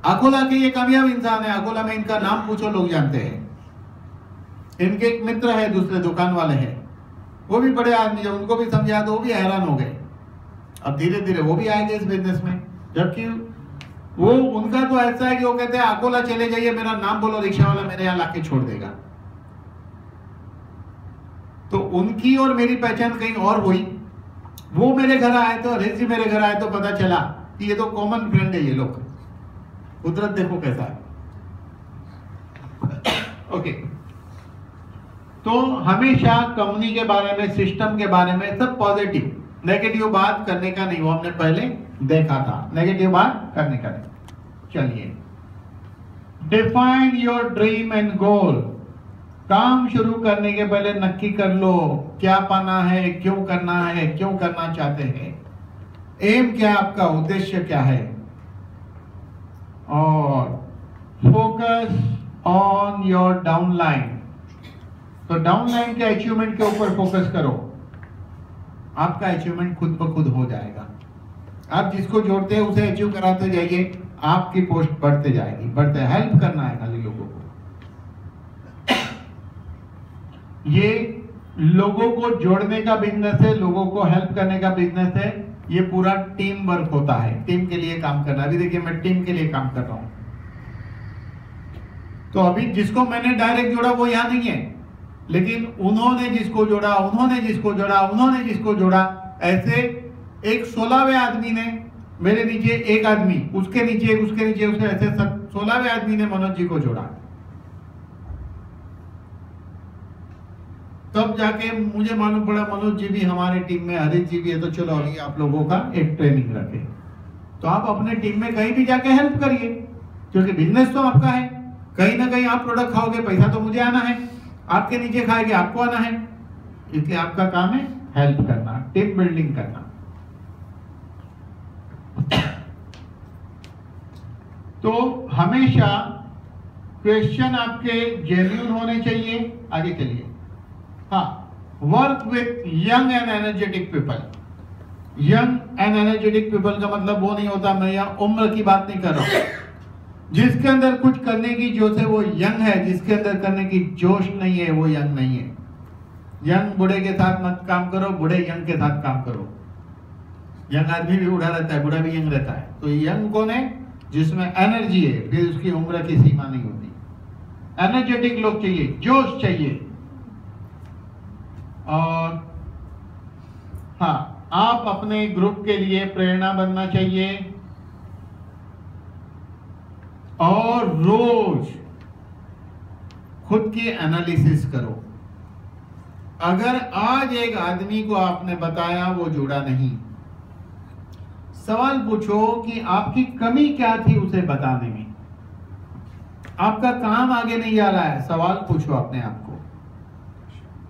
Speaker 1: अकोला के ये कामयाब इंसान है, अकोला में इनका नाम पूछो लोग जानते हैं। इनके एक मित्र है, दूसरे दुकान वाले हैं, वो भी बड़े आदमी, जब उनको भी समझा तो वो भी हैरान हो गए। अब धीरे धीरे वो भी आएंगे इस बिजनेस में, जबकि वो उनका तो ऐसा है कि वो कहते हैं अकोला चले जाइए, मेरा नाम बोलो, रिक्शा वाला मेरे यहाँ लाके छोड़ देगा। तो उनकी और मेरी पहचान कहीं और हुई। वो मेरे घर आए तो, हरीश जी मेरे घर आए तो पता चला कि ये तो कॉमन फ्रेंड है ये लोग। कुदरत देखो कैसा है। ओके, तो हमेशा कंपनी के बारे में, सिस्टम के बारे में सब पॉजिटिव, नेगेटिव बात करने का नहीं। वो हमने पहले देखा था, नेगेटिव बात करने का नहीं। चलिए, डिफाइन योर ड्रीम एंड गोल। काम शुरू करने के पहले नक्की कर लो क्या पाना है, क्यों करना है, क्यों करना चाहते हैं, एम क्या, आपका उद्देश्य क्या है। और फोकस ऑन योर डाउनलाइन। तो डाउनलाइन के अचीवमेंट के ऊपर फोकस करो, आपका अचीवमेंट खुद ब खुद हो जाएगा। आप जिसको जोड़ते हैं उसे अचीव कराते जाइए, आपकी पोस्ट बढ़ते जाएगी, बढ़ते। हेल्प करना है खाली लोगों को। ये लोगों को जोड़ने का बिजनेस है, लोगों को हेल्प करने का बिजनेस है। ये पूरा टीम वर्क होता है, टीम के लिए काम करना। अभी देखिए मैं टीम के लिए काम कर रहा हूं, तो अभी जिसको मैंने डायरेक्ट जोड़ा वो यहां नहीं है, लेकिन उन्होंने जिसको जोड़ा, उन्होंने जिसको जोड़ा, उन्होंने जिसको जोड़ा, ऐसे एक 16वें आदमी ने मेरे नीचे, एक आदमी उसके नीचे, उसके नीचे, उसके, ऐसे 16वें आदमी ने मनोज जी को जोड़ा। तब जाके मुझे मालूम पड़ा मनोज जी भी हमारे टीम में, हरीश जी भी है, तो चलो अभी आप लोगों का एक ट्रेनिंग रखे। तो आप अपने टीम में कहीं भी जाके हेल्प करिए, क्योंकि बिजनेस तो आपका है। कहीं ना कहीं आप प्रोडक्ट खाओगे, पैसा तो मुझे आना है, आपके नीचे खाएंगे आपको आना है। इसलिए आपका काम है हेल्प करना, टीम बिल्डिंग करना। तो हमेशा क्वेश्चन आपके जेन्युइन होने चाहिए। आगे चलिए। हाँ, work with young and energetic people. Young and energetic people का मतलब वो नहीं होता, मैं यहाँ उम्र की बात नहीं कर रहा हूं। जिसके अंदर कुछ करने की जोश है वो यंग है, जिसके अंदर करने की जोश नहीं है वो यंग नहीं है। यंग बूढ़े के साथ मत काम करो, बूढ़े यंग के साथ काम करो। यंग आदमी भी बूढ़ा रहता है, बूढ़ा भी यंग रहता है। तो यंग कौन है? जिसमें एनर्जी है, फिर उसकी उम्र की सीमा नहीं होती। एनर्जेटिक लोग चाहिए, जोश चाहिए। और हाँ, आप अपने ग्रुप के लिए प्रेरणा बनना चाहिए और रोज खुद की एनालिसिस करो। अगर आज एक आदमी को आपने बताया वो जुड़ा नहीं, सवाल पूछो कि आपकी कमी क्या थी उसे बताने में। आपका काम आगे नहीं जा रहा है, सवाल पूछो अपने आप को।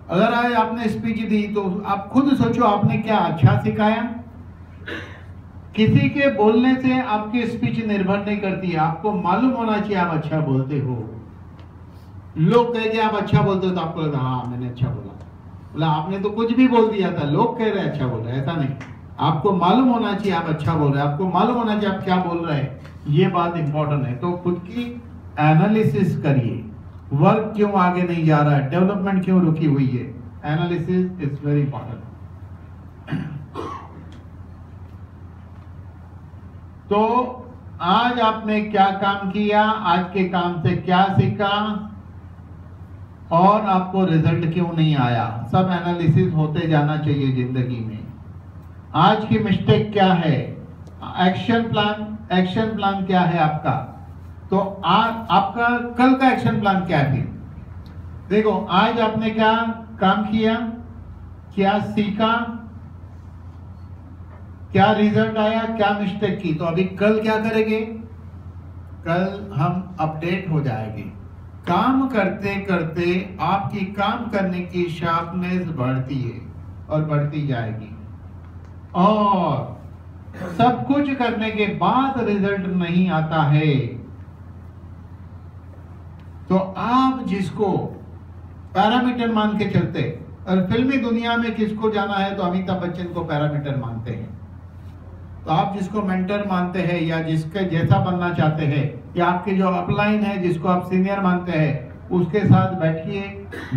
Speaker 1: अगर आज आपने स्पीच दी तो आप खुद सोचो आपने क्या अच्छा सिखाया। किसी के बोलने से आपकी स्पीच निर्भर नहीं करती है, आपको मालूम होना चाहिए आप अच्छा बोलते हो। लोग कहेंगे आप अच्छा बोलते हो तो आपको लगता हाँ मैंने अच्छा बोला, बोला आपने तो कुछ भी बोल दिया था, लोग कह रहे अच्छा बोल रहे। ऐसा नहीं, आपको मालूम होना चाहिए आप अच्छा बोल रहे हैं, आपको मालूम होना चाहिए आप क्या बोल रहे हैं। ये बात इंपॉर्टेंट है। तो खुद की एनालिसिस करिए, वर्क क्यों आगे नहीं जा रहा है, डेवलपमेंट क्यों रुकी हुई है। Analysis is very important. तो आज आपने क्या काम किया, आज के काम से क्या सीखा और आपको रिजल्ट क्यों नहीं आया, सब एनालिसिस होते जाना चाहिए जिंदगी में। आज की मिस्टेक क्या है, एक्शन प्लान क्या है आपका। तो आज आपका कल का एक्शन प्लान क्या है। देखो आज आपने क्या काम किया, क्या सीखा, क्या रिजल्ट आया, क्या मिस्टेक की, तो अभी कल क्या करेंगे, कल हम अपडेट हो जाएंगे। काम करते करते आपकी काम करने की शार्पनेस बढ़ती है और बढ़ती जाएगी, और सब कुछ करने के बाद रिजल्ट नहीं आता है तो आप जिसको पैरामीटर मान के चलते, और फिल्मी दुनिया में किसको जाना है तो अमिताभ बच्चन को पैरामीटर मानते हैं, तो आप जिसको मेंटर मानते हैं या जिसके जैसा बनना चाहते हैं, या आपके जो अपलाइन है जिसको आप सीनियर मानते हैं, उसके साथ बैठिए,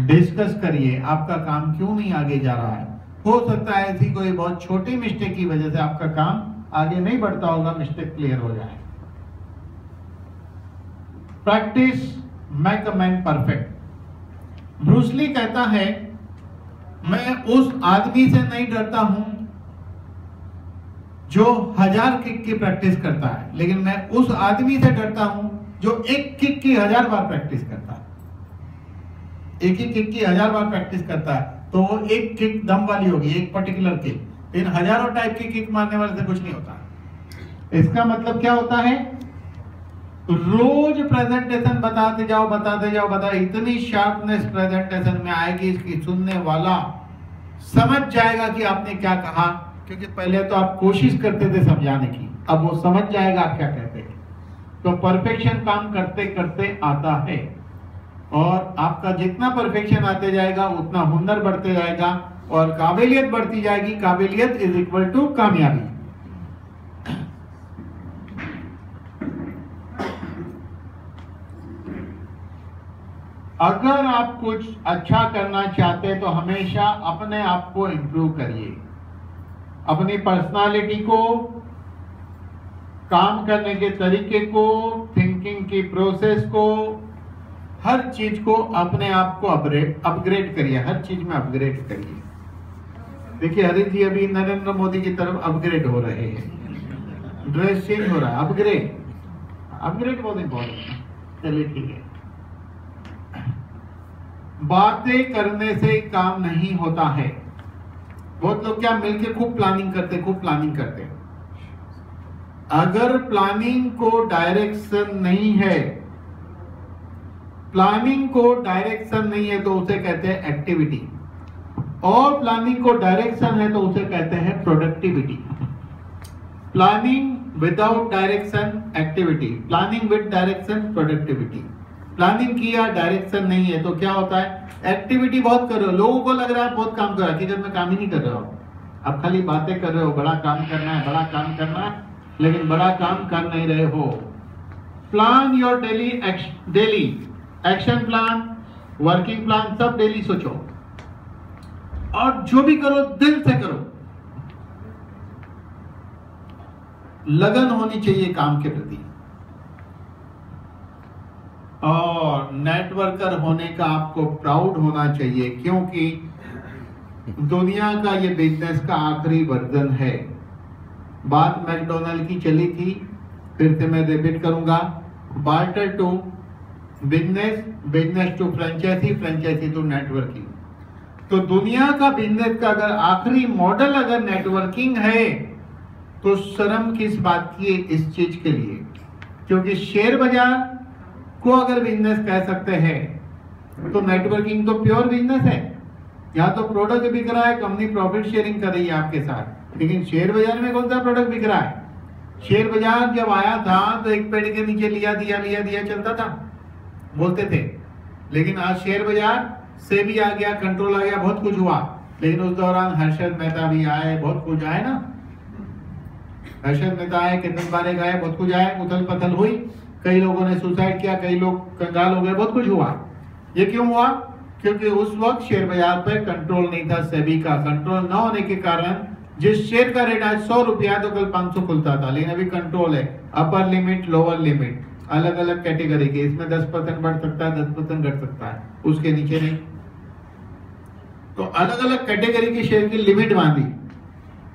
Speaker 1: डिस्कस करिए आपका काम क्यों नहीं आगे जा रहा है। हो सकता है ऐसी कोई बहुत छोटी मिस्टेक की वजह से आपका काम आगे नहीं बढ़ता होगा, मिस्टेक क्लियर हो जाए। Practice make a man perfect. Bruce Lee कहता है, मैं उस आदमी से नहीं डरता हूं जो 1000 किक की प्रैक्टिस करता है, लेकिन मैं उस आदमी से डरता हूं जो एक किक की 1000 बार प्रैक्टिस करता है। एक ही किक की 1000 बार प्रैक्टिस करता है तो वो एक किक दम वाली होगी, एक पर्टिकुलर किक, लेकिन हजारों टाइप की किक मारने वाले से कुछ नहीं होता। इसका मतलब क्या होता है, रोज प्रेजेंटेशन बताते जाओ, इतनी शार्पनेस प्रेजेंटेशन में आएगी कि सुनने वाला समझ जाएगा कि आपने क्या कहा, क्योंकि पहले तो आप कोशिश करते थे समझाने की, अब वो समझ जाएगा आप क्या कहते हैं। तो परफेक्शन काम करते करते आता है, और आपका जितना परफेक्शन आते जाएगा उतना हुनर बढ़ते जाएगा और काबिलियत बढ़ती जाएगी। काबिलियत इज इक्वल टू कामयाबी। अगर आप कुछ अच्छा करना चाहते हैं तो हमेशा अपने आप को इंप्रूव करिए, अपनी पर्सनालिटी को, काम करने के तरीके को, थिंकिंग की प्रोसेस को, हर चीज को अपने आप को अपग्रेड करिए, हर चीज में अपग्रेड करिए। देखिए हरीश जी अभी नरेंद्र मोदी की तरफ अपग्रेड हो रहे हैं, ड्रेस चेंज हो रहा है, अपग्रेड बहुत इंपॉर्टेंट है। चलिए ठीक है। बातें करने से काम नहीं होता है। बहुत लोग क्या मिलके खूब प्लानिंग करते। अगर प्लानिंग को डायरेक्शन नहीं है, तो उसे कहते हैं एक्टिविटी, और प्लानिंग को डायरेक्शन है तो उसे कहते हैं productivity. Planning without direction activity, planning with direction productivity. Planning किया डायरेक्शन नहीं है तो क्या होता है, एक्टिविटी बहुत कर रहे हो, लोगों को लग रहा है बहुत काम कर रहा है, किधर में काम ही नहीं कर रहा हो, आप खाली बातें कर रहे हो, बड़ा काम करना है, लेकिन बड़ा काम कर नहीं रहे हो। Plan your daily action plan, working plan, सब डेली सोचो, और जो भी करो दिल से करो, लगन होनी चाहिए काम के प्रति, और नेटवर्कर होने का आपको प्राउड होना चाहिए, क्योंकि दुनिया का ये बिजनेस का आखिरी वर्जन है। बात मैकडोनल्ड की चली थी, फिर से मैं रिपीट करूंगा, barter to business, business to franchisee, franchisee to networking. तो दुनिया का बिजनेस का अगर आखिरी मॉडल अगर नेटवर्किंग है तो शर्म किस बात की है इस चीज के लिए, क्योंकि शेयर बाजार को अगर बिजनेस कह सकते हैं तो नेटवर्किंग तो प्योर बिजनेस है। यहाँ तो प्रोडक्ट बिक रहा है, कंपनी प्रॉफिट शेयरिंग कर रही है आपके साथ, लेकिन शेयर बाजार में कौन सा प्रोडक्ट बिक रहा है। शेयर बाजार जब आया था तो एक पेड़ के नीचे लिया दिया चलता था, बोलते थे, लेकिन आज शेयर बाजार से भी आ गया, कंट्रोल आ गया, बहुत कुछ हुआ। लेकिन उस दौरान हर्षद मेहता भी आए, बहुत कुछ आए ना, हर्षद मेहता आए, कितने बारे गए, बहुत कुछ आए, उथल पथल हुई, कई लोगों ने सुसाइड किया, कई लोग कंगाल हो गए, बहुत कुछ हुआ। ये क्यों हुआ, क्योंकि उस वक्त शेयर बाजार पे कंट्रोल नहीं था, सेबी का कंट्रोल न होने के कारण जिस शेयर का रेट आज 100 रुपया तो कल 500 खुलता था, लेकिन अभी कंट्रोल है, अपर लिमिट लोअर लिमिट अलग अलग कैटेगरी के, इसमें 10% बढ़ सकता है, 10% घट सकता है, उसके नीचे नहीं। तो अलग अलग कैटेगरी के शेयर की लिमिट बांधी,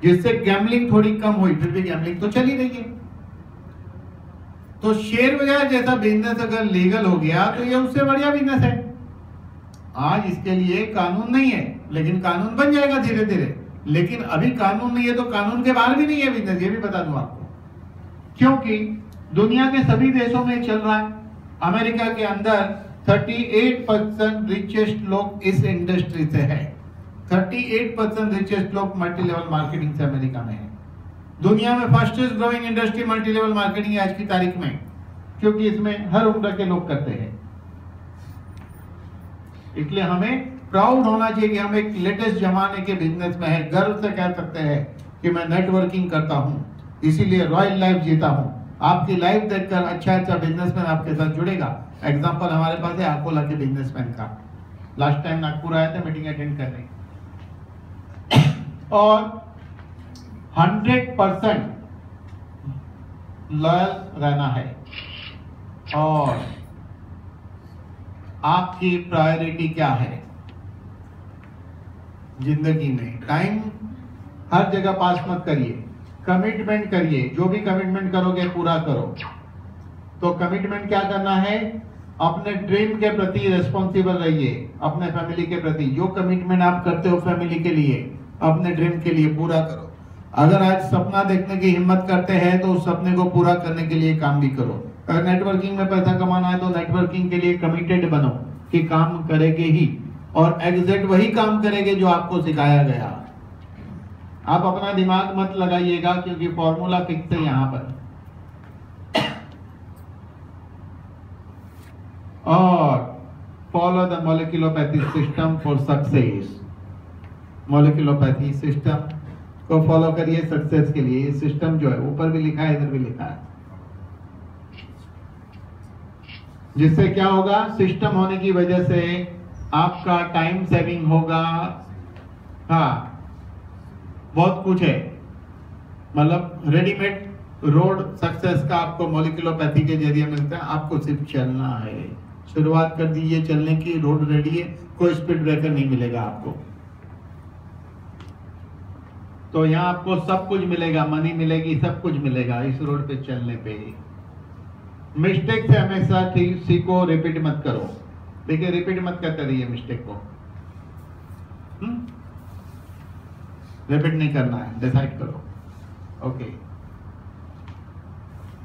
Speaker 1: जिससे गैम्बलिंग थोड़ी कम हुई, फिर भी गैम्बलिंग तो चली रही है। तो शेयर बाजार जैसा बिजनेस अगर लीगल हो गया तो ये उससे बढ़िया बिजनेस है। आज इसके लिए कानून नहीं है, लेकिन कानून बन जाएगा धीरे धीरे। लेकिन अभी कानून नहीं है तो कानून के बाहर भी नहीं है बिजनेस, ये भी बता दूं आपको। क्योंकि दुनिया के सभी देशों में चल रहा है। अमेरिका के अंदर 38% रिचेस्ट लोग इस इंडस्ट्री से है। 38% रिचेस्ट लोग मल्टी लेवल मार्केटिंग से अमेरिका में है। दुनिया में fastest growing industry multi level marketing है आज की तारीख में, क्योंकि इसमें हर उम्र के लोग करते हैं। इसलिए हमें प्राउड होना चाहिए कि हम एक लेटेस्ट जमाने के बिजनेस में है। गर्व से कह सकते हैं कि मैं नेटवर्किंग करता हूं, इसीलिए रॉयल लाइफ जीता हूं। आपकी लाइफ देखकर अच्छा बिजनेसमैन आपके साथ जुड़ेगा। एग्जांपल हमारे पास है अकोला के बिजनेसमैन का। लास्ट टाइम नागपुर आए थे मीटिंग अटेंड करने, और 100% लॉयल रहना है। और आपकी प्रायोरिटी क्या है जिंदगी में? टाइम हर जगह पास मत करिए, कमिटमेंट करिए। जो भी कमिटमेंट करोगे पूरा करो। तो कमिटमेंट क्या करना है? अपने ड्रीम के प्रति रिस्पॉन्सिबल रहिए, अपने फैमिली के प्रति। जो कमिटमेंट आप करते हो फैमिली के लिए, अपने ड्रीम के लिए पूरा करो। अगर आज सपना देखने की हिम्मत करते हैं तो उस सपने को पूरा करने के लिए काम भी करो। अगर नेटवर्किंग में पैसा कमाना है तो नेटवर्किंग के लिए कमिटेड बनो कि काम करेंगे ही, और एग्जैक्ट वही काम करेंगे जो आपको सिखाया गया। आप अपना दिमाग मत लगाइएगा, क्योंकि फॉर्मूला फिक्स है यहाँ पर। और follow the moleculopathy system for success. Moleculopathy system को फॉलो करिए सक्सेस के लिए। ये सिस्टम जो है ऊपर भी लिखा है, इधर भी लिखा है। जिससे क्या होगा? सिस्टम होने की वजह से आपका टाइम सेविंग होगा। हाँ, बहुत कुछ है। मतलब रेडीमेड रोड सक्सेस का आपको मोलिकुलोपैथी के जरिए मिलता है। आपको सिर्फ चलना है। शुरुआत कर दीजिए चलने की, रोड रेडी है, कोई स्पीड ब्रेकर नहीं मिलेगा आपको। तो यहाँ आपको सब कुछ मिलेगा, मनी मिलेगी, सब कुछ मिलेगा इस रोड पे चलने पे। मिस्टेक से हमेशा सीखो, रिपीट मत करो। देखिए, रिपीट मत करते रहिए मिस्टेक को। रिपीट नहीं करना है, डिसाइड करो। ओके,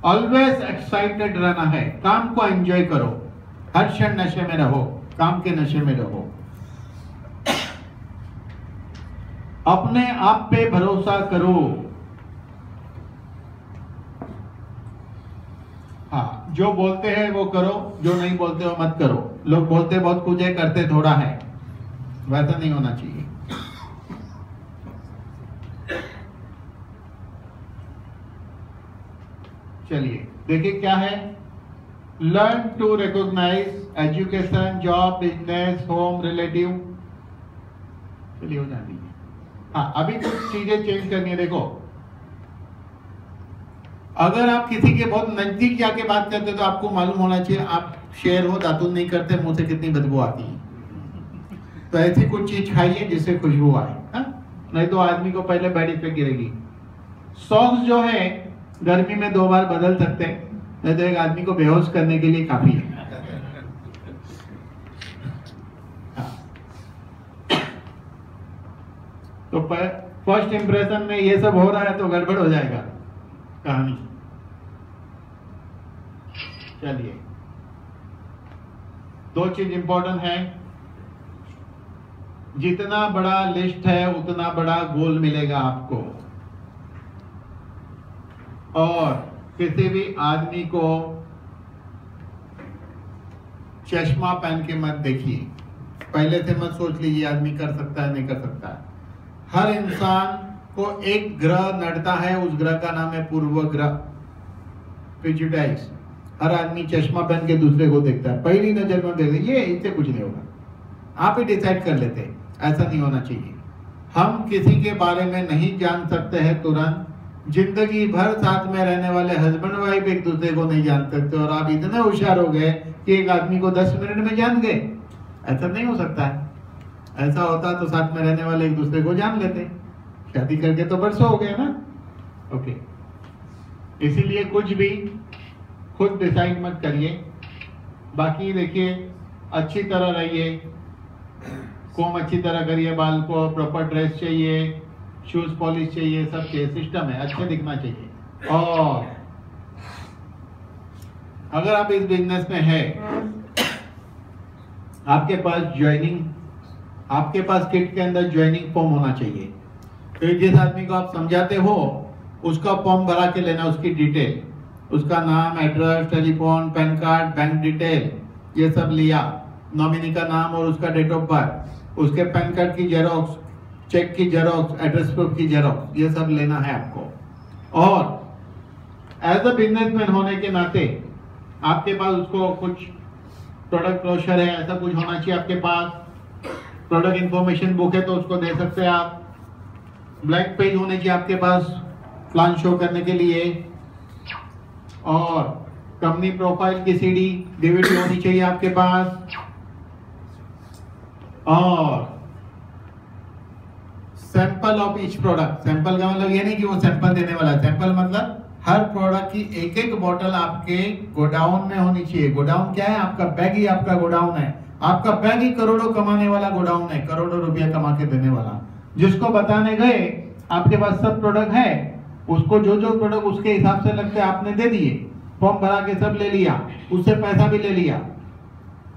Speaker 1: ऑलवेज एक्साइटेड रहना है। काम को एंजॉय करो, हर क्षण नशे में रहो, काम के नशे में रहो। अपने आप पे भरोसा करो। हाँ, जो बोलते हैं वो करो, जो नहीं बोलते हो मत करो। लोग बोलते बहुत कुछ है, करते थोड़ा है, वैसा नहीं होना चाहिए। चलिए देखिए क्या है। Learn to recognise education, job, business, home, relative. चलिए हो जाने दीजिए। हाँ, अभी कुछ चीजें चेंज करनी है। देखो, अगर आप किसी के बहुत नजदीक जाके बात करते हो तो आपको मालूम होना चाहिए आप शेर हो, दातुन नहीं करते, मुंह से कितनी बदबू आती है। तो ऐसी कुछ चीज खाइए जिससे खुशबू आए। नहीं तो आदमी को पहले बैड इफेक्ट गिरेगी। सॉक्स जो है गर्मी में 2 बार बदल सकते हैं, नहीं तो एक आदमी को बेहोश करने के लिए काफी है। तो फर्स्ट इंप्रेशन में ये सब हो रहा है तो गड़बड़ हो जाएगा कहानी। चलिए, 2 चीज इंपॉर्टेंट है। जितना बड़ा लिस्ट है उतना बड़ा गोल मिलेगा आपको। और किसी भी आदमी को चश्मा पहन के मत देखिए। पहले से मत सोच लीजिए आदमी कर सकता है नहीं कर सकता है। हर इंसान को एक ग्रह नड़ता है, उस ग्रह का नाम है पूर्व ग्रह, प्रेजुडाइज। हर आदमी चश्मा पहन के दूसरे को देखता है, पहली नजर में देखते ये इससे कुछ नहीं होगा। आप ही डिसाइड कर लेते हैं, ऐसा नहीं होना चाहिए। हम किसी के बारे में नहीं जान सकते हैं तुरंत। जिंदगी भर साथ में रहने वाले हस्बैंड वाइफ एक दूसरे को नहीं जान सकते, और आप इतने होशियार हो गए कि एक आदमी को 10 मिनट में जान गए। ऐसा नहीं हो सकता है। ऐसा होता तो साथ में रहने वाले एक दूसरे को जान लेते। शादी करके तो बरसों हो गए ना। ओके, इसीलिए कुछ भी खुद डिसाइड मत करिए। बाकी देखिए, अच्छी तरह रहिए, कोम अच्छी तरह करिए, बाल को प्रॉपर ड्रेस चाहिए, शूज पॉलिश चाहिए, सब चाहिए, सिस्टम है, अच्छे दिखना चाहिए। और अगर आप इस बिजनेस में है, आपके पास ज्वाइनिंग, आपके पास किट के अंदर ज्वाइनिंग फॉर्म होना चाहिए। तो जिस आदमी को आप समझाते हो उसका फॉर्म भरा के लेना, उसकी डिटेल, उसका नाम, address, telephone, pan card, bank detail, ये सब लिया, नॉमिनी का नाम और उसका डेट ऑफ बर्थ, उसके पैन कार्ड की जेरोक्स, चेक की जेरोक्स, एड्रेस प्रूफ की जेरोक्स, ये सब लेना है आपको। और एज अ बिजनेसमैन होने के नाते आपके पास उसको कुछ प्रोडक्ट ब्रोशर है, ऐसा कुछ होना चाहिए आपके पास। प्रोडक्ट इंफॉर्मेशन बुक है तो उसको दे सकते हैं आप। ब्लैंक पेज होने चाहिए आपके पास प्लान शो करने के लिए। और कंपनी प्रोफाइल की सीडी, डीवीडी होनी चाहिए आपके पास। और sample of each product, sample का मतलब ये नहीं कि वो सैंपल देने वाला है, सैंपल मतलब हर प्रोडक्ट की एक एक बोतल आपके गोडाउन में होनी चाहिए। गोडाउन क्या है? आपका बैग ही आपका गोडाउन है। आपका बैग ही करोड़ों कमाने वाला गोडाउन है, करोड़ों रुपया कमा के देने वाला। जिसको बताने गए आपके पास सब प्रोडक्ट है, उसको जो जो प्रोडक्ट उसके हिसाब से लगते हैं आपने दे दिए, फॉर्म भरा के सब ले लिया, उससे पैसा भी ले लिया,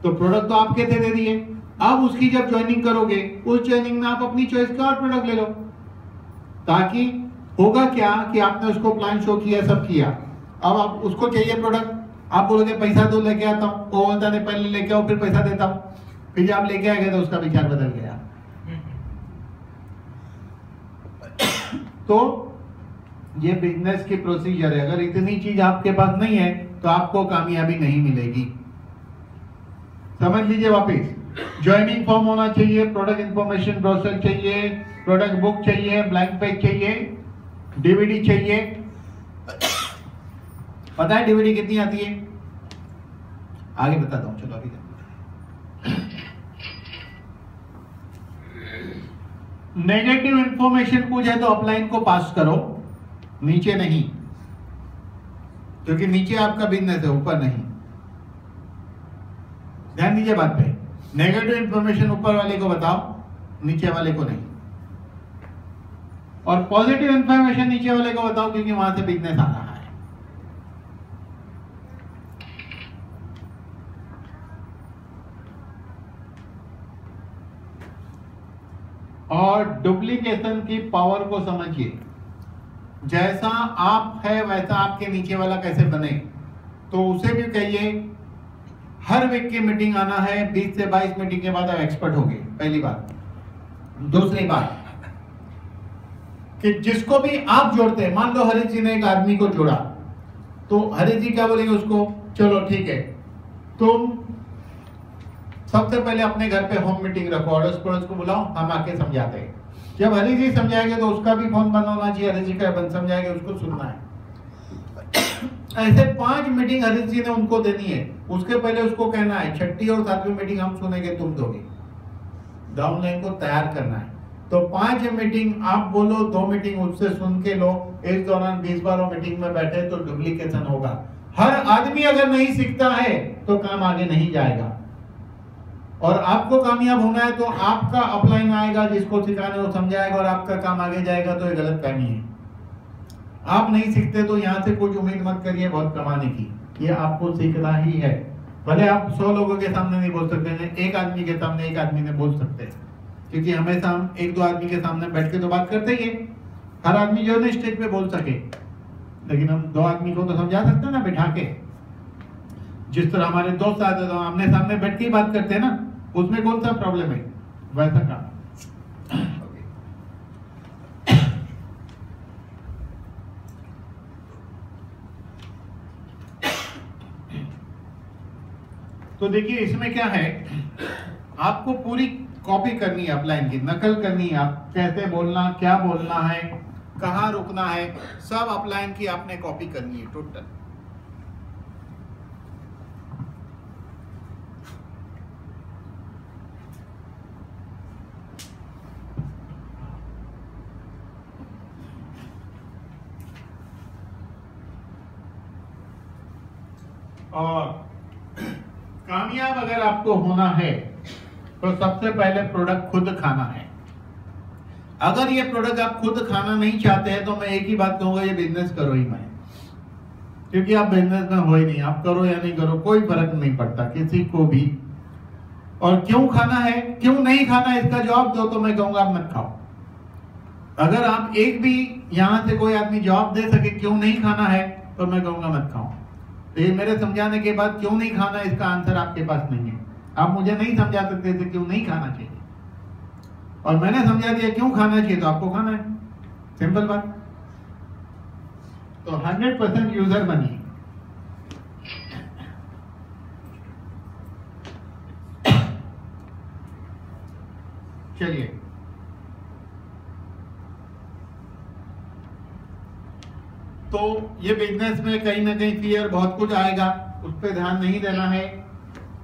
Speaker 1: तो प्रोडक्ट तो आपके थे, दे दिए। अब उसकी जब ज्वाइनिंग करोगे, उस ज्वाइनिंग में आप अपनी चॉइस का और प्रोडक्ट ले लो, ताकि होगा क्या कि आपने उसको प्लान शो किया, सब किया। अब आप उसको चाहिए प्रोडक्ट, आप बोलोगे पैसा दो लेके आता हूँ, वो बोलता नहीं पहले लेके आओ फिर पैसा देता हूँ। फिर जब आप लेके आ गए तो उसका विचार बदल गया। तो ये बिजनेस की प्रोसीजर है। अगर इतनी चीज आपके पास नहीं है तो आपको कामयाबी नहीं मिलेगी। समझ लीजिए वापिस, ज्वाइनिंग फॉर्म होना चाहिए, प्रोडक्ट इंफॉर्मेशन ब्रोशर चाहिए, प्रोडक्ट बुक चाहिए, ब्लैंक पेज चाहिए, डीवीडी चाहिए। पता है डीवीडी कितनी आती है? आगे बताता हूं, चलो अभी। नेगेटिव इंफॉर्मेशन कुछ है तो अपलाइन को पास करो, नीचे नहीं, क्योंकि नीचे आपका बिजनेस है, ऊपर नहीं। ध्यान दीजिए बात पे, नेगेटिव इंफॉर्मेशन ऊपर वाले को बताओ, नीचे वाले को नहीं। और पॉजिटिव इंफॉर्मेशन नीचे वाले को बताओ, क्योंकि वहां से बिजनेस आ रहा है। और डुप्लीकेशन की पावर को समझिए। जैसा आप है वैसा आपके नीचे वाला कैसे बने, तो उसे भी कहिए हर वीक की मीटिंग आना है, 20 से 22 मीटिंग के बाद आप एक्सपर्ट होंगे, पहली बात। दूसरी बात कि जिसको भी आप जोड़ते हैं, मान लो हरीश जी ने एक आदमी को जोड़ा, तो हरीश जी क्या बोलेंगे उसको, चलो ठीक है, तुम सबसे पहले अपने घर पे होम मीटिंग रखो, अड़ोस पड़ोस को बुलाओ, हम आके समझाते हैं। जब हरीश जी समझाएंगे तो उसका भी फोन बंद होना चाहिए, हरीश जी का बंद समझाएंगे, उसको सुनना है। ऐसे 5 मीटिंग हरीश जी ने उनको देनी है। उसके पहले उसको कहना है 6ठी और 7वीं मीटिंग हम सुनेंगे, तुम दोगे। डाउनलाइन को तैयार करना है। तो 5 मीटिंग आप बोलो, 2 मीटिंग उससे सुन के लो। इस दौरान 20 बार मीटिंग में बैठे तो डुप्लीकेशन होगा। हर आदमी अगर नहीं सीखता है तो काम आगे नहीं जाएगा। और आपको कामयाब होना है तो आपका अपलाइन आएगा, जिसको सिखाने वो समझाएगा और आपका काम आगे जाएगा। तो ये गलत फहमी है। आप नहीं सीखते तो यहाँ से कुछ उम्मीद मत करिए बहुत कमाने की, ये आपको सीखना ही है। भले आप 100 लोगों के सामने नहीं बोल सकते, एक आदमी के सामने एक आदमी ने बोल सकते हैं, क्योंकि हमेशा हम 1-2 आदमी के सामने बैठ के तो बात करते ही है। हर आदमी जो है स्टेज पे बोल सके, लेकिन हम 2 आदमी को तो समझा सकते हैं ना बैठा के। जिस तरह हमारे दोस्त आते तो आमने सामने बैठ के ही बात करते हैं ना, उसमें कौन सा प्रॉब्लम है, वैसा काम। तो देखिए इसमें क्या है, आपको पूरी कॉपी करनी है, अपलाइन की नकल करनी है। आप कैसे बोलना, क्या बोलना है, कहाँ रुकना है, सब अपलाइन की आपने कॉपी करनी है टोटल। और कामयाब अगर आपको होना है तो सबसे पहले प्रोडक्ट खुद खाना है। अगर ये प्रोडक्ट आप खुद खाना नहीं चाहते हैं तो मैं एक ही बात कहूंगा, ये बिजनेस करो ही मत, क्योंकि आप बिजनेस में हो ही नहीं। आप करो या नहीं करो कोई फर्क नहीं पड़ता किसी को भी। और क्यों खाना है क्यों नहीं खाना है इसका जवाब दो तो मैं कहूंगा आप मत खाओ। अगर आप एक भी यहां से कोई आदमी जवाब दे सके क्यों नहीं खाना है तो मैं कहूंगा मत खाओ। लेकिन मेरे समझाने के बाद क्यों नहीं खाना इसका आंसर आपके पास नहीं है। आप मुझे नहीं समझा सकते थे क्यों नहीं खाना चाहिए, और मैंने समझा दिया क्यों खाना चाहिए तो आपको खाना है, सिंपल बात। तो 100% यूजर बनिए। चलिए, तो ये बिजनेस में कहीं ना कहीं फियर बहुत कुछ आएगा, उस पर ध्यान नहीं देना है।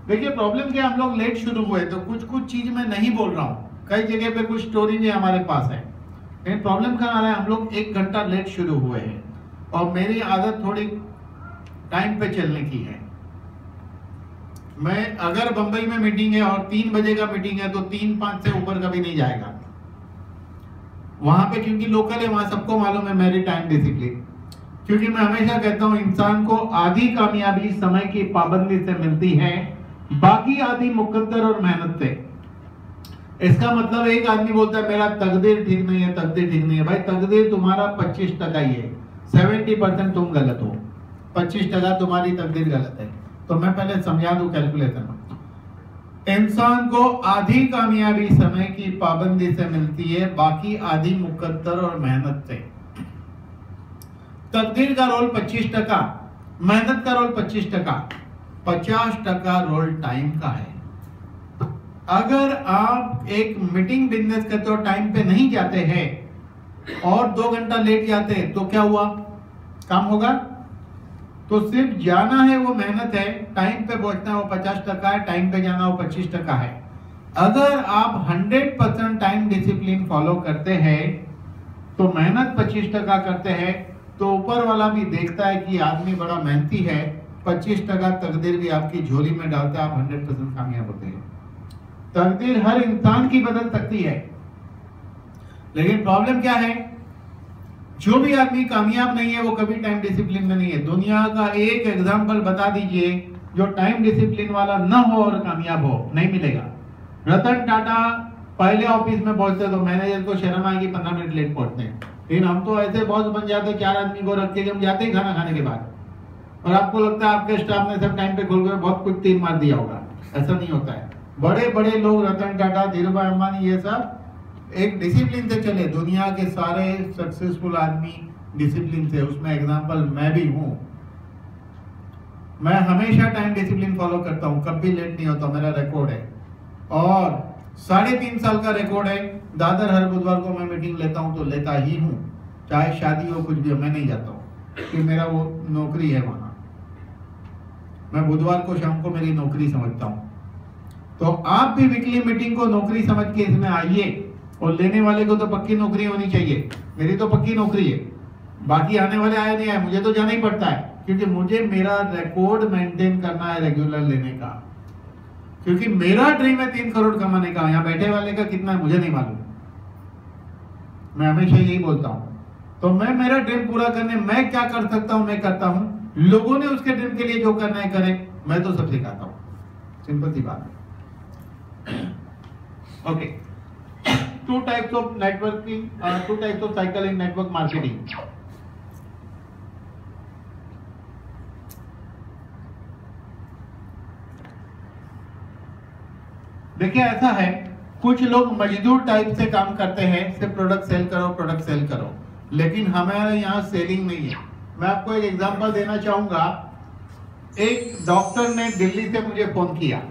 Speaker 1: देखिए प्रॉब्लम क्या, हम लोग लेट शुरू हुए तो कुछ चीज मैं नहीं बोल रहा हूँ, कई जगह पे कुछ स्टोरी भी हमारे पास है, लेकिन प्रॉब्लम क्या आ रहा है, हम लोग 1 घंटा लेट शुरू हुए हैं और मेरी आदत थोड़ी टाइम पे चलने की है। मैं अगर बंबई में मीटिंग है और 3 बजे का मीटिंग है तो 3-5 से ऊपर कभी नहीं जाएगा वहां पे, क्योंकि लोकल है, वहां सबको मालूम है मेरी टाइम डिसिप्लिन। क्योंकि मैं हमेशा कहता हूं इंसान को आधी कामयाबी समय की पाबंदी से मिलती है, बाकी आधी मुकद्दर और मेहनत से। इसका मतलब एक आदमी बोलता है मेरा तकदीर ठीक नहीं है, तकदीर ठीक नहीं है। भाई तकदीर तुम्हारा 25% ही है, 70% तुम गलत हो, 25% तुम्हारी तकदीर गलत है। तो मैं पहले समझा दूं कैलकुलेशन। इंसान को आधी कामयाबी समय की पाबंदी से मिलती है, बाकी आधी मुकद्दर और मेहनत से। तकदीर का रोल 25%, मेहनत का रोल 25%, 50% रोल टाइम का है। अगर आप एक मीटिंग बिजनेस करते हो, टाइम पे नहीं जाते हैं और 2 घंटा लेट जाते हैं तो क्या हुआ, काम होगा? तो सिर्फ जाना है वो मेहनत है, टाइम पे पहुंचना है वो 50% है, टाइम पे जाना वो 25% है। अगर आप 100% टाइम डिसिप्लिन फॉलो करते हैं तो मेहनत 25% करते हैं तो ऊपर वाला भी देखता है कि आदमी बड़ा मेहनती है, 25% तकदीर भी आपकी झोली में डालता है, आप 100% कामयाब होते हैं। तकदीर हर इंसान की बदल सकती है, लेकिन प्रॉब्लम क्या है, जो भी आदमी कामयाब नहीं है वो कभी टाइम डिसिप्लिन में नहीं है। दुनिया का एक एग्जांपल बता दीजिए जो टाइम डिसिप्लिन वाला न हो और कामयाब हो, नहीं मिलेगा। रतन टाटा पहले ऑफिस में पहुंचते तो मैनेजर को शर्म आएगी 15 मिनट लेट पहुंचते हैं, लेकिन हम तो ऐसे बॉस बन जाते 4 आदमी को रख के हम जाते ही खाना खाने के बाद, और आपको लगता है आपके स्टाफ ने सब टाइम पे खुल गए बहुत कुछ तीर मार दिया होगा। ऐसा नहीं होता है। बड़े बड़े लोग रतन टाटा, धीरू भाई अंबानी, ये सब एक डिसिप्लिन से चले। दुनिया के सारे सक्सेसफुल आदमी डिसिप्लिन से, उसमें एग्जांपल मैं भी हूं। मैं हमेशा टाइम डिसिप्लिन फॉलो करता हूं, कभी लेट नहीं होता, मेरा रिकॉर्ड है। और 3.5 साल का रिकॉर्ड है। दादर हर बुधवार को मैं मीटिंग लेता हूं तो लेता ही हूं, चाहे शादी हो कुछ भी हो, मैं नहीं जाता हूं क्योंकि मेरा वो नौकरी है वहां। मैं बुधवार को शाम को मेरी नौकरी समझता हूं। तो आप भी वीकली मीटिंग को नौकरी समझ के इसमें आइए, और लेने वाले को तो पक्की नौकरी होनी चाहिए। मेरी तो पक्की नौकरी है, बाकी आने वाले आए नहीं आए, मुझे तो जाना ही पड़ता है, क्योंकि मुझे मेरा रिकॉर्ड मेंटेन करना है रेगुलर लेने का। क्योंकि मेरा ड्रीम है 3 करोड़ कमाने का, यहाँ बैठे वाले का कितना है मुझे नहीं मालूम। मैं हमेशा यही बोलता हूँ। तो मैं मेरा ड्रीम पूरा करने मैं क्या कर सकता हूँ मैं करता हूँ, लोगों ने उसके ड्रीम के लिए जो करना है करें, मैं तो सब सिखाता हूँ। सिंपल सी बात है। Okay, 2 types of networking, 2 types of cycle in network marketing. देखिए ऐसा है, कुछ लोग मजदूर टाइप से काम करते हैं, सिर्फ प्रोडक्ट सेल करो प्रोडक्ट सेल करो, लेकिन हमारे यहाँ सेलिंग नहीं है। मैं आपको एक एग्जांपल देना चाहूंगा। एक डॉक्टर ने दिल्ली से मुझे फोन किया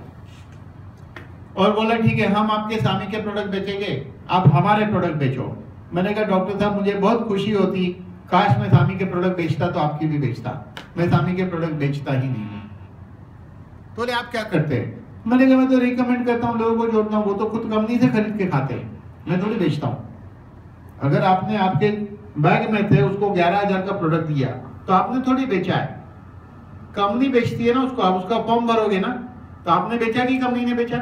Speaker 1: और बोला ठीक है हम आपके सामी के प्रोडक्ट बेचेंगे, आप हमारे प्रोडक्ट बेचो। मैंने कहा डॉक्टर साहब मुझे बहुत खुशी होती, काश मैं सामी के प्रोडक्ट बेचता तो आपकी भी बेचता। मैं सामी के प्रोडक्ट बेचता ही नहीं हूँ। तो बोले आप क्या करते हैं? मैंने कहा मैं तो रिकमेंड करता हूँ, लोगों को जोड़ता हूँ, वो तो खुद कंपनी से खरीद के खाते हैं, मैं थोड़ी बेचता हूँ। अगर आपने आपके बैग में थे उसको 11,000 का प्रोडक्ट दिया तो आपने थोड़ी बेचा है, कंपनी बेचती है ना उसको। आप उसका फॉर्म भरोगे ना, तो आपने बेचा कि कंपनी ने बेचा?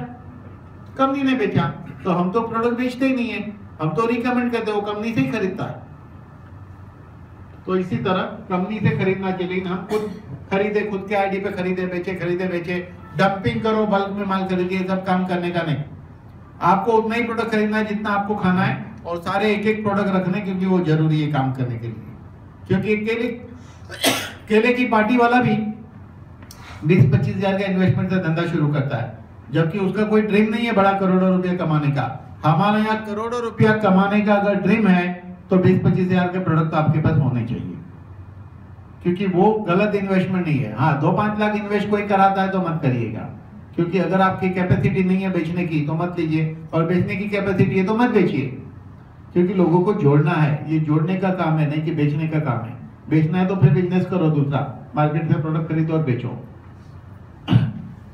Speaker 1: कंपनी ने बेचा, तो हम तो प्रोडक्ट बेचते ही नहीं है, हम तो रिकमेंड करते हैं, वो कंपनी से ही खरीदता है। तो इसी तरह कंपनी से खरीदना चाहिए, हम खुद खरीदे, खुद के आईडी पे खरीदे बेचे, खरीदे बेचे, डंपिंग करो, बल्क में माल खरीदिए, सब काम करने का नहीं। आपको उतना ही प्रोडक्ट खरीदना है जितना आपको खाना है, और सारे एक एक प्रोडक्ट रखने, क्योंकि वो जरूरी है काम करने के लिए। क्योंकि केले की पार्टी वाला भी 20-25 हजार का इन्वेस्टमेंट से धंधा शुरू करता है, जबकि उसका कोई ड्रीम नहीं है बड़ा करोड़ों रुपया कमाने का। हमारे यहाँ करोड़ों रुपया कमाने का अगर ड्रीम है तो 20-25 हजार के प्रोडक्ट तो आपके पास होने चाहिए, क्योंकि वो गलत इन्वेस्टमेंट नहीं है। हाँ, 2-5 लाख इन्वेस्ट कोई कराता है तो मत करिएगा, क्योंकि अगर आपकी कैपेसिटी नहीं है बेचने की तो मत लीजिए, और बेचने की कैपेसिटी है तो मत बेचिए, क्योंकि लोगों को जोड़ना है, ये जोड़ने का काम है, नहीं कि बेचने का काम है। बेचना है तो फिर बिजनेस करो दूसरा, मार्केट से प्रोडक्ट खरीदो और बेचो।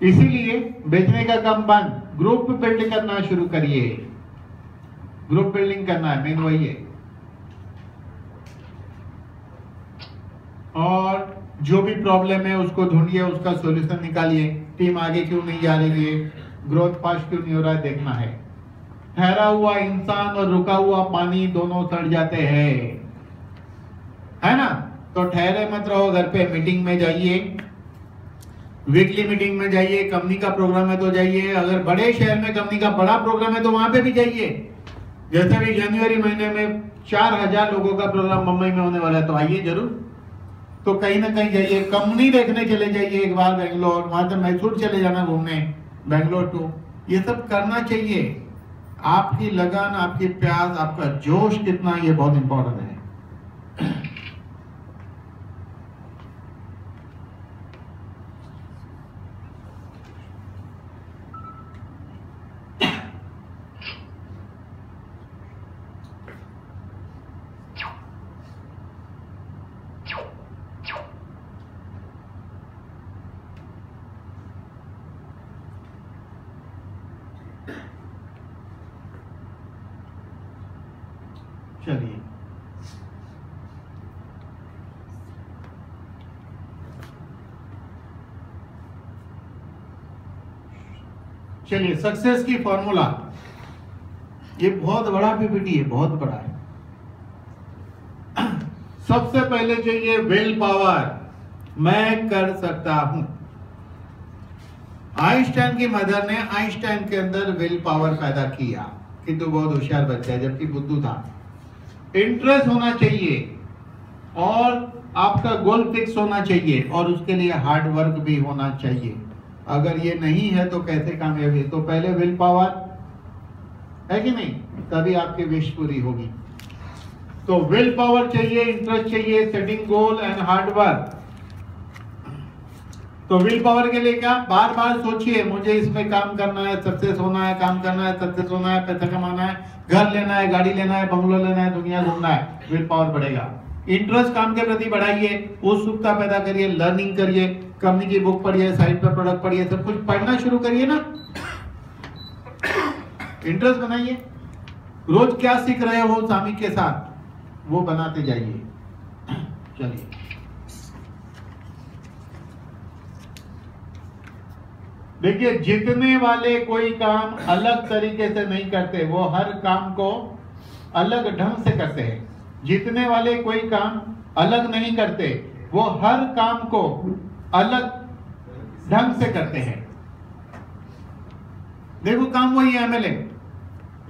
Speaker 1: इसीलिए बेचने का काम बंद, ग्रुप बिल्ड करना शुरू करिए। ग्रुप बिल्डिंग करना है, मेन वही है। और जो भी प्रॉब्लम है उसको ढूंढिए, उसका सॉल्यूशन निकालिए। टीम आगे क्यों नहीं जा रही है, ग्रोथ फास्ट क्यों नहीं हो रहा है, देखना है। ठहरा हुआ इंसान और रुका हुआ पानी दोनों सड़ जाते हैं, है ना। तो ठहरे मत रहो, घर पे मीटिंग में जाइए, वीकली मीटिंग में जाइए, कंपनी का प्रोग्राम है तो जाइए, अगर बड़े शहर में कंपनी का बड़ा प्रोग्राम है तो वहां पे भी जाइए। जैसे भी जनवरी महीने में 4000 लोगों का प्रोग्राम मुंबई में होने वाला है, तो आइए जरूर। तो कहीं ना कहीं जाइए, कंपनी देखने चले जाइए एक बार बेंगलोर, वहां से मैसूर चले जाना घूमने, बेंगलोर टू, ये सब करना चाहिए। आपकी लगन, आपकी प्यास, आपका जोश कितना, ये बहुत इंपॉर्टेंट है। चलिए, चलिए सक्सेस की फॉर्मूला, ये बहुत बड़ा पीपीटी है, बहुत बड़ा है। सबसे पहले चाहिए विल पावर, मैं कर सकता हूं। आइंस्टाइन की मदर ने आइंस्टाइन के अंदर विल पावर पैदा किया, किंतु बहुत होशियार बच्चा है, जबकि बुद्धू था। इंटरेस्ट होना चाहिए और आपका गोल फिक्स होना चाहिए, और उसके लिए हार्ड वर्क भी होना चाहिए। अगर ये नहीं है तो कैसे कामयाबी? तो पहले विल पावर है कि नहीं, तभी आपकी विश पूरी होगी। तो विल पावर चाहिए, इंटरेस्ट चाहिए, setting goal and hard work. तो विल पावर के लिए क्या, बार बार सोचिए, मुझे इसमें काम करना है, सक्सेस होना है, काम करना है, सक्सेस होना है, पैसा कमाना है, घर लेना है, गाड़ी लेना है, बंगलो लेना है, दुनिया घूमना है, विल पावर बढ़ेगा। इंटरेस्ट काम के प्रति बढ़ाइए, उत्सुकता पैदा करिए, लर्निंग करिए, कंपनी की बुक पढ़िए, साइट पर प्रोडक्ट पढ़िए, सब कुछ पढ़ना शुरू करिए ना। इंटरेस्ट बनाइए, रोज क्या सीख रहे हो सामी के साथ, वो बनाते जाइए। चलिए, देखिए, जितने वाले कोई काम अलग तरीके से नहीं करते, वो हर काम को अलग ढंग से करते हैं। जितने वाले कोई काम अलग नहीं करते, वो हर काम को अलग ढंग से करते हैं। देखो, काम वही है एमएलएम,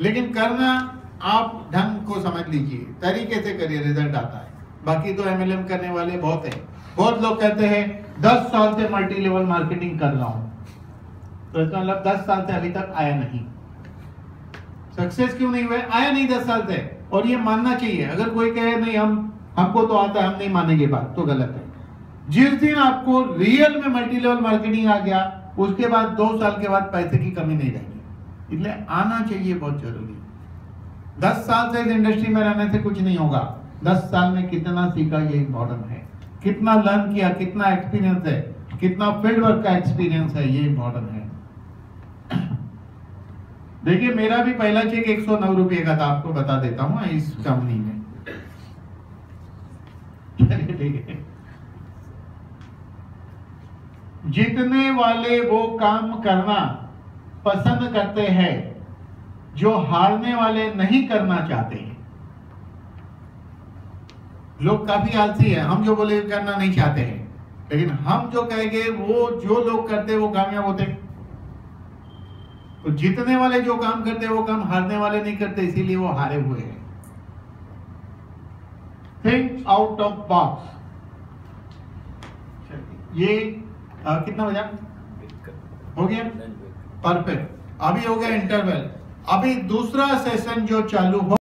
Speaker 1: लेकिन करना आप ढंग को समझ लीजिए, तरीके से करिए, रिजल्ट आता है। बाकी तो एमएलएम करने वाले बहुत हैं। बहुत लोग कहते हैं 10 साल से मल्टी लेवल मार्केटिंग कर रहा हूं, तो इसका मतलब 10 साल से अभी तक आया नहीं। सक्सेस क्यों नहीं हुए? आया नहीं 10 साल से, और ये मानना चाहिए। अगर कोई कहे नहीं हमको तो आता है, हम नहीं मानेंगे बात, तो गलत है। जिस दिन आपको रियल में मल्टी लेवल मार्केटिंग आ गया, उसके बाद 2 साल के बाद पैसे की कमी नहीं रहेगी। इसलिए आना चाहिए, बहुत जरूरी। 10 साल से इस इंडस्ट्री में रहने से कुछ नहीं होगा। 10 साल में कितना सीखा, ये इंपॉर्टेंट है। कितना लर्न किया, कितना एक्सपीरियंस है, कितना फील्ड वर्क का एक्सपीरियंस है, ये इंपॉर्टेंट है। देखिए, मेरा भी पहला चेक 109 रुपए का था, आपको बता देता हूं, इस कंपनी में। ठीक है, जितने वाले वो काम करना पसंद करते हैं जो हारने वाले नहीं करना चाहते हैं। लोग काफी आलसी है, हम जो बोले करना नहीं चाहते हैं, लेकिन हम जो कहेंगे वो जो लोग करते हैं वो कामयाब होते हैं। तो जीतने वाले जो काम करते हैं वो काम हारने वाले नहीं करते, इसीलिए वो हारे हुए हैं। Think out of box. ये कितना बजा हो गया? परफेक्ट। अभी हो गया इंटरवल। अभी दूसरा सेशन जो चालू हो